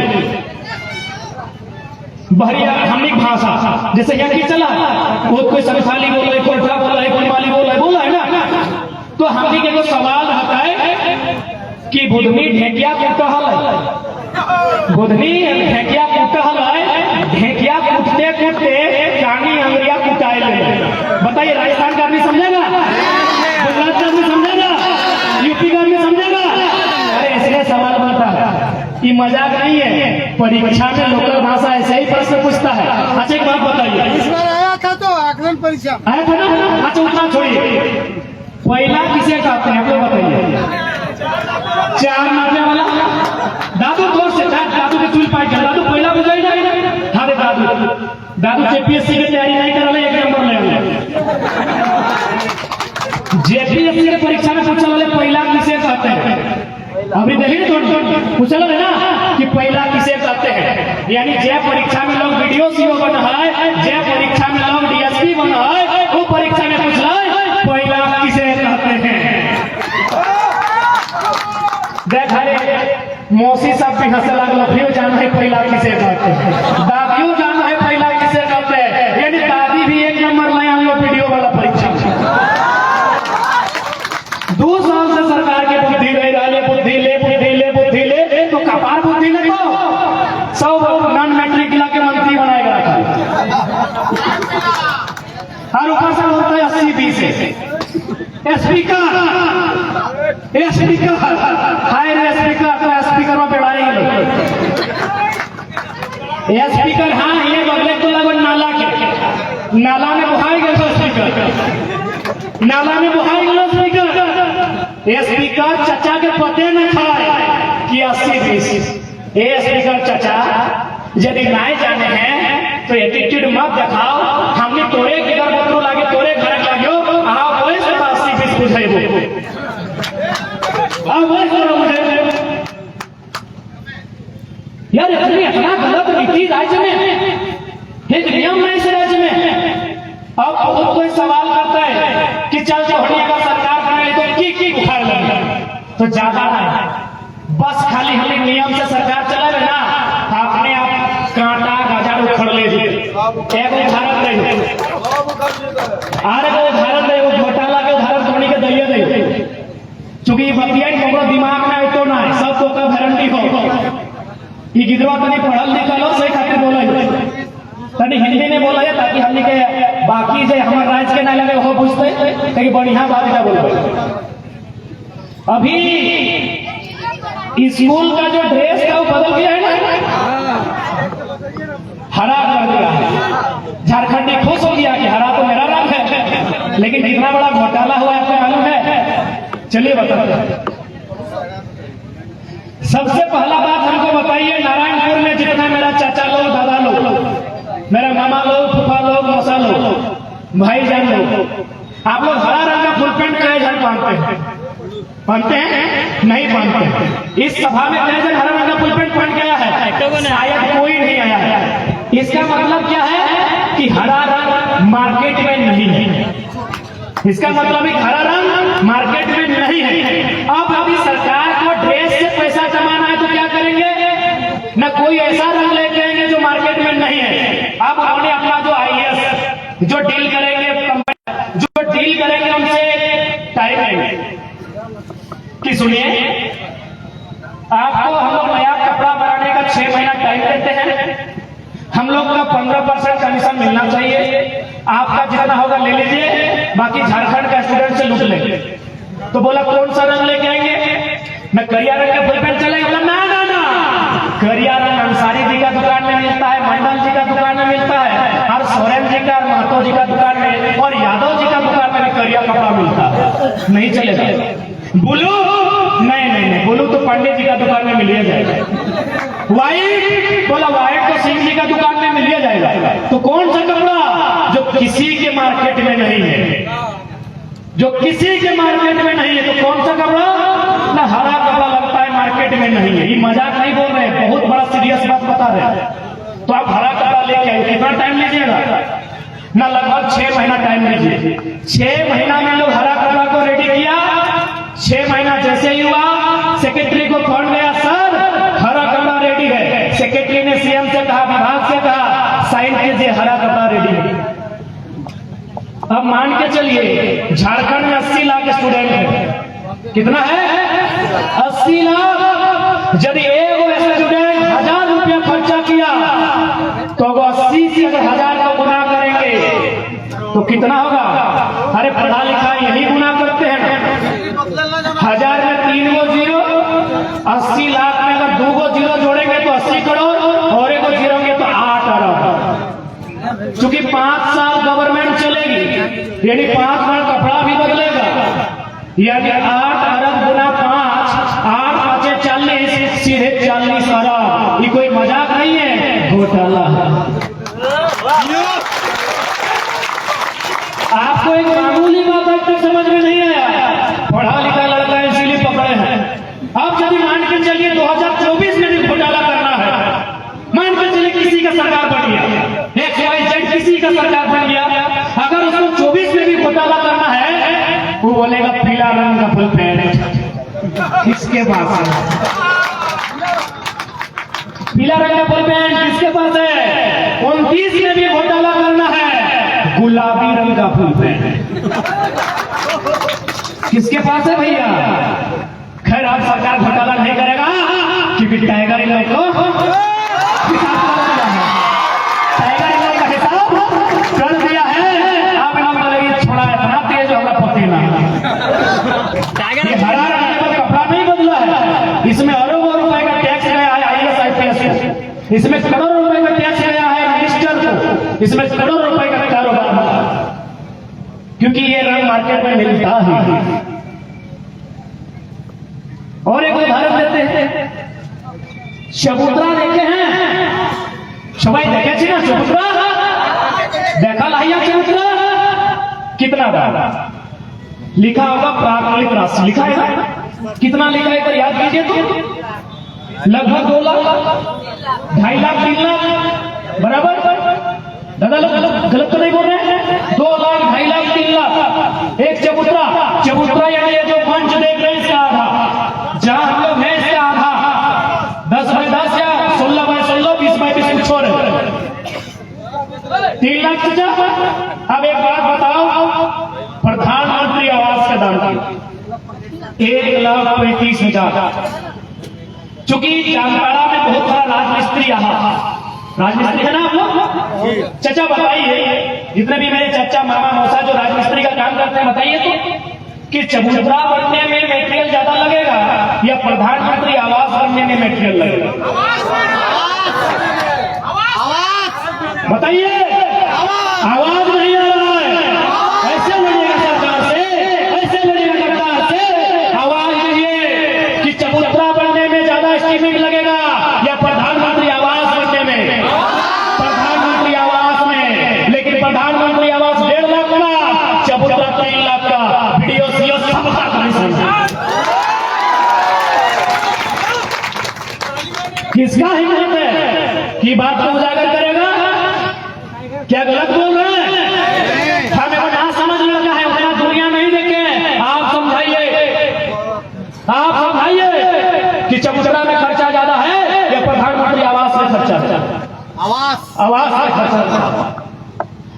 बहरिया हमिक भाषा। जैसे यहाँ की चला कोई संथाली बोल रहा है, कोई बोल रहा है, कोई माली बोल रहा है ना, तो हम के जो सवाल रहता है कि बुधनी ढेकिया कुटहल है, बुधनी ढेकिया कुटहल है, ढेकिया कूटते कानी अंगरिया कुटाए ले। बताइए राजस्थान का आदमी समझेगा? गुजरात का आदमी समझेगा? यूपी का आदमी समझेगा? अरे इसलिए सवाल बनता है, ये मजाक नहीं है। परीक्षा में लोकल भाषा ऐसे ही प्रश्न पूछता है। अच्छा एक बात बताइए, इस बार आया था तो आकलन परीक्षा आया था ना? अच्छा उतना छोड़िए, पहला किसे कहते हैं आप लोग बताइए? 4 मारने वाला दादू जोर से दादू के चुल पाई कर दादू पहला बुझाई ना। हाँ रे दादू जेपीएससी की तैयारी नहीं कर रहे, 1 नंबर ले जेपीएससी की परीक्षा में पूछने वाले पहला किसे कहते हैं? अभी देखिए तो पूछा है ना कि पहला किसे कहते हैं, यानी जे परीक्षा में लोग वीडियो सीओ बना है, जे परीक्षा में लोग डीएसपी बना है, वो परीक्षा में पूछ रहा है पहला किसे कहते हैं। देख मौसी साहब भी हंसे लगल, फिर जाना है पहला किसे कहते हैं, दादियों जाना है पहला किसे कहते हैं, यानी दादी भी 1 नंबर ले आन लो वीडियो वाला परीक्षा। 2 साल से सरकार के बुद्धि ले तो कपार बुद्धि ने तो सब नॉन मैट्रिक के मंत्री बनाएगा और ऊपर से बोलता है 80-20 स्पीकर हाय रे स्पीकर, तो स्पीकर में बैठाएंगे स्पीकर। हाँ ये बगले को लगन नाला में बुहाएगा तो स्पीकर, नाला में बुहाएगा स्पीकर। स्पीकर चचा के पते न खाए कि 80-20। स्पीकर चचा यदि नाए जाने हैं तो एटीट्यूड मत दिखाओ, हमने तोरे घर बतरू लागे, तोरे घर लाग्यो, आओ एक उदाहरण दे आरे को उदाहरण दे, वो घोटाला के उदाहरण थोड़ी के दैया दे, चूंकि बतिया हमरो दिमाग में आइतो ना सब तो का गारंटी हो ई गिदवा तनी पढ़ल लिखल हो, सही खातिर बोले तनी हिंदी में बोला है ताकि हमनी के बाकी जे हमर राज्य के ना लगे वो बुझते कि बढ़िया बात का बोलबे। अभी स्कूल का जो ड्रेस था वो बदल गया है ना, हरा कर दिया है। झारखंडी खुश हो गया कि हरा तो मेरा रंग है, लेकिन इतना बड़ा घोटाला हुआ आपको मालूम है? चलिए बताइए। सबसे पहला बात हमको बताइए, नारायणपुर में जितना मेरा चाचा लोग, दादा लोग, मेरा मामा लोग, फूफा लोग, मौसा लोग, भाईजान लोग, आप लोग हरा रंग का फुल पैंट कई जन पहनते हैं? पहनते हैं? नहीं पहनते हैं। इस सभा में कई जन हरा रंग का फुल पैंट पहन के आया है? शायद कोई नहीं आया है। इसका मतलब क्या है कि हरा रंग मार्केट में नहीं है। इसका मतलब हरा रंग मार्केट में नहीं है। अब अभी सरकार को ड्रेस से पैसा जमाना है तो क्या करेंगे? न कोई ऐसा रंग लेके आएंगे जो मार्केट में नहीं है। अब उन्होंने अपना जो IAS जो डील करेंगे उनसे टाइम लेंगे कि सुनिए, आपको हम लोग नया कपड़ा बनाने का 6 महीना टाइम देते हैं, हम लोग का 15% कमीशन मिलना चाहिए, आपका जितना होगा ले लीजिए, बाकी झारखंड का स्टूडेंट से लूट लेंगे। तो बोला कौन सा रंग लेके आएंगे? मैं करिया रंग का फुल पैंट चलेगा? बोला ना ना ना, करिया रंग अंसारी जी का दुकान में मिलता है, मंडल जी का दुकान में मिलता है, और सोरेन जी का, महतो जी का दुकान में, और यादव जी का दुकान में भी करिया कपड़ा मिलता है। नहीं चलेगा। ब्लू नहीं, ब्लू तो पंडित जी का दुकान में मिलिए जाएगा। व्हाइट बोला व्हाइट तो सिंह जी का दुकान में मिलिए जाएगा। तो कौन सा कपड़ा जो किसी के मार्केट में नहीं है, जो किसी के मार्केट में नहीं है, तो कौन सा कपड़ा? ना हरा कपड़ा लगता है मार्केट में नहीं है। ये मजाक नहीं बोल रहे, बहुत बड़ा सीरियस बात बता रहे हैं। तो आप हरा कपड़ा लेके आइए, कितना टाइम लीजिएगा? ना लगभग 6 महीना टाइम लीजिए। 6 महीना में लोग हरा कपड़ा को रेडी किया। 6 महीना जैसे ही हुआ, सेक्रेटरी को फोन गया, सर हरा कपड़ा रेडी है। सेक्रेटरी ने CM से कहा, विभाग से कहा, साइन कीजिए, हरा कपड़ा रेडी है। अब मान के चलिए झारखंड में 80 लाख स्टूडेंट है। कितना है? 80 लाख। यदि एक स्टूडेंट 1000 रुपया खर्चा किया तो 80 से अगर 1000 को गुना करेंगे तो कितना होगा? अरे पढ़ा लिखा यही गुना करते हैं। 1000 में 3 गो जीरो, 80 लाख में अगर 2 गो जीरो जोड़ेंगे तो 80 करोड़, और 1 गो जीरोगे तो 8 अरब। क्योंकि 5 साल गवर्नमेंट चलेगी, यानी 5 बार कपड़ा भी बदलेगा, यानी 8 अरब गुना 5, 8 5 40, सीधे 40 अरब। ये कोई मजाक नहीं है, घोटाला है। आपको एक मामूली बात अब तक समझ में नहीं आया, पढ़ा लिखा लड़का है इसीलिए पकड़े हैं। अब यदि मान के चलिए 2024 में भी घोटाला करना है, मान के चलिए किसी का सरकार बन गया, XYZ किसी का सरकार बन गया, अगर उसको 24 में भी घोटाला करना है, वो बोलेगा पीला रंग का फुल पैंट किसके पास है? पीला रंग का फुल पैंट किसके पास है? 29 में भी घोटाला करना है, गुलाबी रंग का फुल पैंट किसके पास है भैया? खैर अब सरकार घोटाला नहीं करेगा क्योंकि टाइगर इन लोग को कर दिया है। आप इन लोग छोड़ा इतना तेज होगा पसीना। ये हरा रंग का कपड़ा नहीं बदला है, इसमें अरबों रुपए का टैक्स गया है IAS IPS, इसमें करोड़ों रुपए का टैक्स गया है मिनिस्टर को, इसमें करोड़ों रुपए का कारोबार, क्योंकि ये रंग मार्केट में मिलता है। और एक उदाहरण देते हैं, चबूतरा देखे हैं? सबाई देखे छी ना चबूतरा? देखा लाइया चबूतरा? कितना बार लिखा होगा प्राकृतिक राशि लिखा है? कितना लिखा है तो याद कीजिए तो लगभग 2 लाख, 2.5 लाख, 3 लाख बराबर। दादा लोग गलत तो नहीं बोल रहे हैं? 2 लाख, 2.5 लाख, 3 लाख एक चबूतरा यानी ये जो मंच देख रहे हैं इसका आधा, जहां हम लोग हैं इसका आधा, 10 बाय 10 या 16 बाय 16, 20 बाय 20 छोड़ 3 लाख चाचा। अब एक बात बताओ, प्रधानमंत्री आवास का दाम 1,35,000। चूंकि जामताड़ा में बहुत सारा राजमिस्त्री राजमिस्त्री है ना आप लोग? चाचा बताइए, जितने भी मेरे चाचा मामा मौसा जो राजमिस्त्री का काम करते हैं, बताइए तो कि चबूतरा बनने में मेटेरियल ज्यादा लगेगा या प्रधानमंत्री आवास बनने में मेटेरियल लगेगा? बताइए। आवाज नहीं आ रहा है। ऐसे लड़ेगा सरकार से, ऐसे लड़ेगा सरकार से। आवाज नहीं है कि चबूतरा बनने में ज्यादा एस्टीमेट लगेगा या प्रधानमंत्री आवास बनने में? प्रधानमंत्री आवास में। लेकिन प्रधानमंत्री आवास 1.5 लाख का, चबूतरा 3 लाख का। वीडियो सीओ सबका किसका हिम्मत है कि बात को उजागर करेगा? क्या गलत बोल रहे हैं? हमें बड़ा समझ लगा है, उतना दुनिया नहीं देखे। आप समझाइए कि चबूतरा में खर्चा ज्यादा है या प्रधानमंत्री आवास में खर्चा? आवास में खर्चा।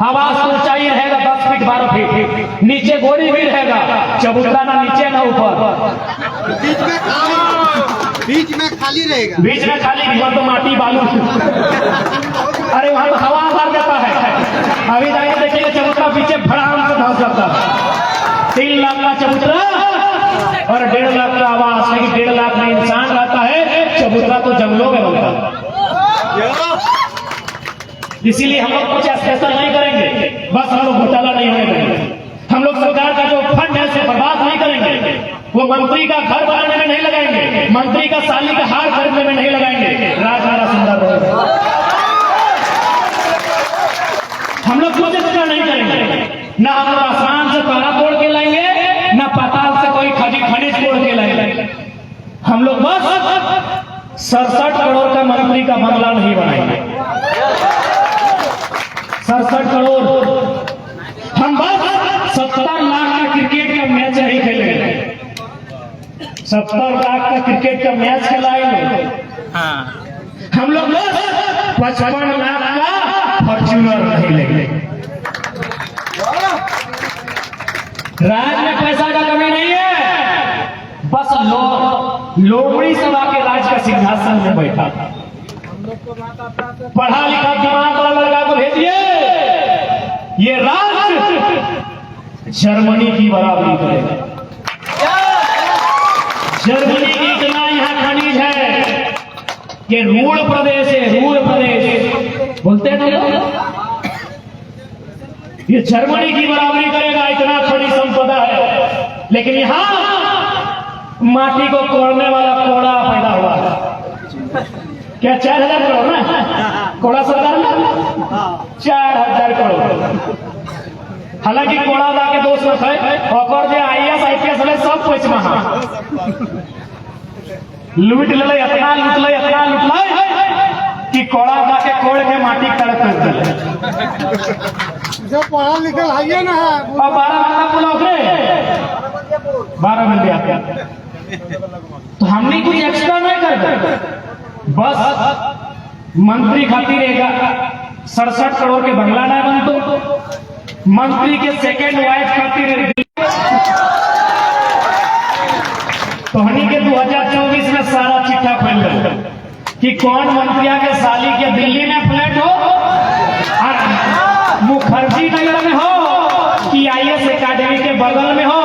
आवास तो ऊंचाई रहेगा 10 फीट 12 फीट, नीचे गोरी भी रहेगा। चबूतरा ना नीचे ना ऊपर, बीच में खाली रहेगा। बीच में खाली, वहां तो माटी बालू। अरे वहां तो हवा मार देता है। अभी जाके देखिए चबूतरा पीछे भड़ाम से धंस जाता है। 3 लाख का चबूतरा और 1.5 लाख का आवास। लेकिन 1.5 लाख में इंसान रहता है, चबूतरा तो जंगलों में बनता है। इसीलिए हम लोग कुछ स्पेशल नहीं करेंगे, बस हम लोग घोटाला नहीं होने देंगे। हम लोग सरकार का जो फंड है उसे बर्बाद नहीं करेंगे। वो मंत्री का घर बनाने में नहीं लगाएंगे, मंत्री का साली का हार खरीदने में नहीं लगाएंगे। राज हमारा सुंदर रहेगा। हम लोग कुछ इसका नहीं करेंगे। ना हम लोग आसमान से तारा तोड़ के लाएंगे, ना पाताल से कोई खनिज तोड़ के लाएंगे। हम लोग बस 67 करोड़ का मंत्री का बंगला नहीं बनाएंगे। 67 करोड़। हम बस 70 लाख का क्रिकेट का मैच नहीं खेलेंगे। 70 लाख का क्रिकेट का मैच खिलाएंगे। हम लोग बस 55 लाख का फॉर्च्यूनर नहीं लेंगे। राज में पैसा का कमी नहीं है, बस लोमड़ी सभा के राज का सिंहासन में बैठा। पढ़ा लिखा दिमाग वाला लड़का को भेजिए, ये राज जर्मनी की बराबरी करेगा। जर्मनी की इतना यहाँ खनिज है, ये रूढ़ प्रदेश है, रूढ़ प्रदेश बोलते हैं ना, ये जर्मनी की बराबरी करेगा। इतना खनिज संपदा है, लेकिन यहाँ माटी को कोड़ने वाला कोड़ा पैदा हुआ है। क्या 4,000 करोड़ ना कोड़ा सरकार में? 4,000 करोड़। हालांकि कोड़ा जाके दोष मत है, और जो IAS IPS वाले सब पैसे महा लूट ले, इतना लूट ले कि कोड़ा जाके कोड़ के माटी कड़क कर दे। जो पढ़ा लिखा है ना, और 12 घंटा बोला उतरे 12 घंटे आते, तो हमने कुछ एक्स्ट्रा नहीं कर, बस मंत्री खातिर 67 करोड़ के बंगला ना बनतो, मंत्री के सेकेंड वाइफ खातिर तो हनी के 2024 में सारा चिट्ठा खोल दो कि कौन मंत्रिया के साली के दिल्ली में फ्लैट हो, और मुखर्जी नगर में हो कि IAS एकेडमी के बगल में हो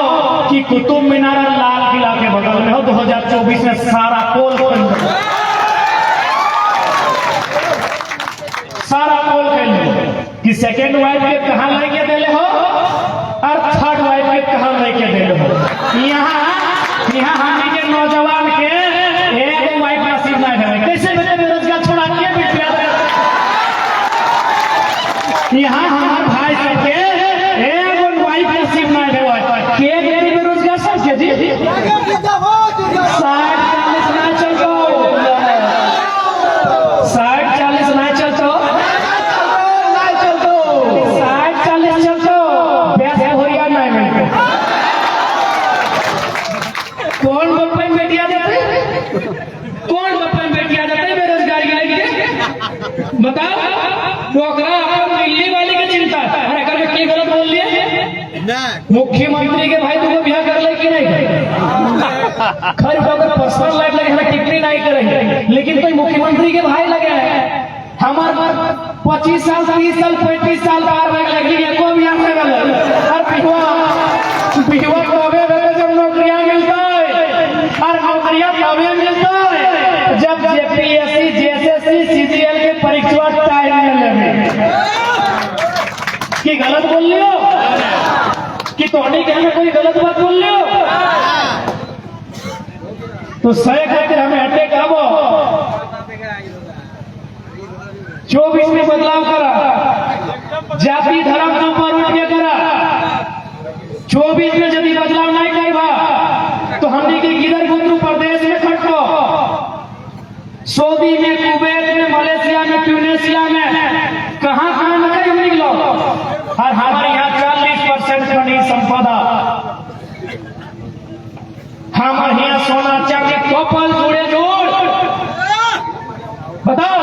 कि कुतुब मीनार और लाल किला के बगल में हो। 2024 में सारा पोल खोल दो, सारा पोल खोल दो कि सेकेंड वाइफ के कहां लेके देले हो और थर्ड वाइफ के कहां लेके देले हो। यहाँ हमी के नौजवान के एक वाइफ नसीब ना है, कैसे बने बेरोजगार छोड़ा के बिटिया। यहाँ हमारे भाई सबके एक वाइफ नसीब ना है, के बेरोजगार सबके जी 60-40 ना चलतो, 60-40 ना चलतो, 60-40 चलतो, पैसे होरिया नहीं मिलते। कौन बोल पाए बेटिया देते तो अकरा अपन दिल्ली वाली के चिंता है। अरे अगर मैं की गलत बोल लिए मुख्यमंत्री के भाई तुमको ब्याह कर ले कि नहीं खैर अगर पर्सनल लाइफ लगे हमें टिप्पणी नहीं करेंगे, लेकिन कोई मुख्यमंत्री के भाई लगे हैं हमारे 25 साल 30 साल 35 साल बाहर लग लगी एको ब्याह कर और बिहवा तबे जब नौकरियां मिलता है और नौकरियां तबे मिलता है जब जेपीएससी जेएसएससी सीजीएल के परीक्षा टाइम में लगे। कि गलत बोल लियो कि तोड़ी कहने कोई गलत बात बोल लियो तो सही खातिर हमें हटे कहो 24 में बदलाव करा, जाति धर्म के ऊपर उठ के करा। 24 में यदि बदलाव नहीं करवा तो हमने के किधर गुजरू प्रदेश में खटको, सऊदी में, कुवैत में, मलेशिया में, ट्यूनेशिया में कहां हम निकलो। और हमारे यहाँ 40% खनिज संपदा, हमारे यहाँ सोना चांदी कपल जोड़े जोड़ बताओ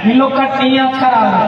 इन लोग का नियत खराब है।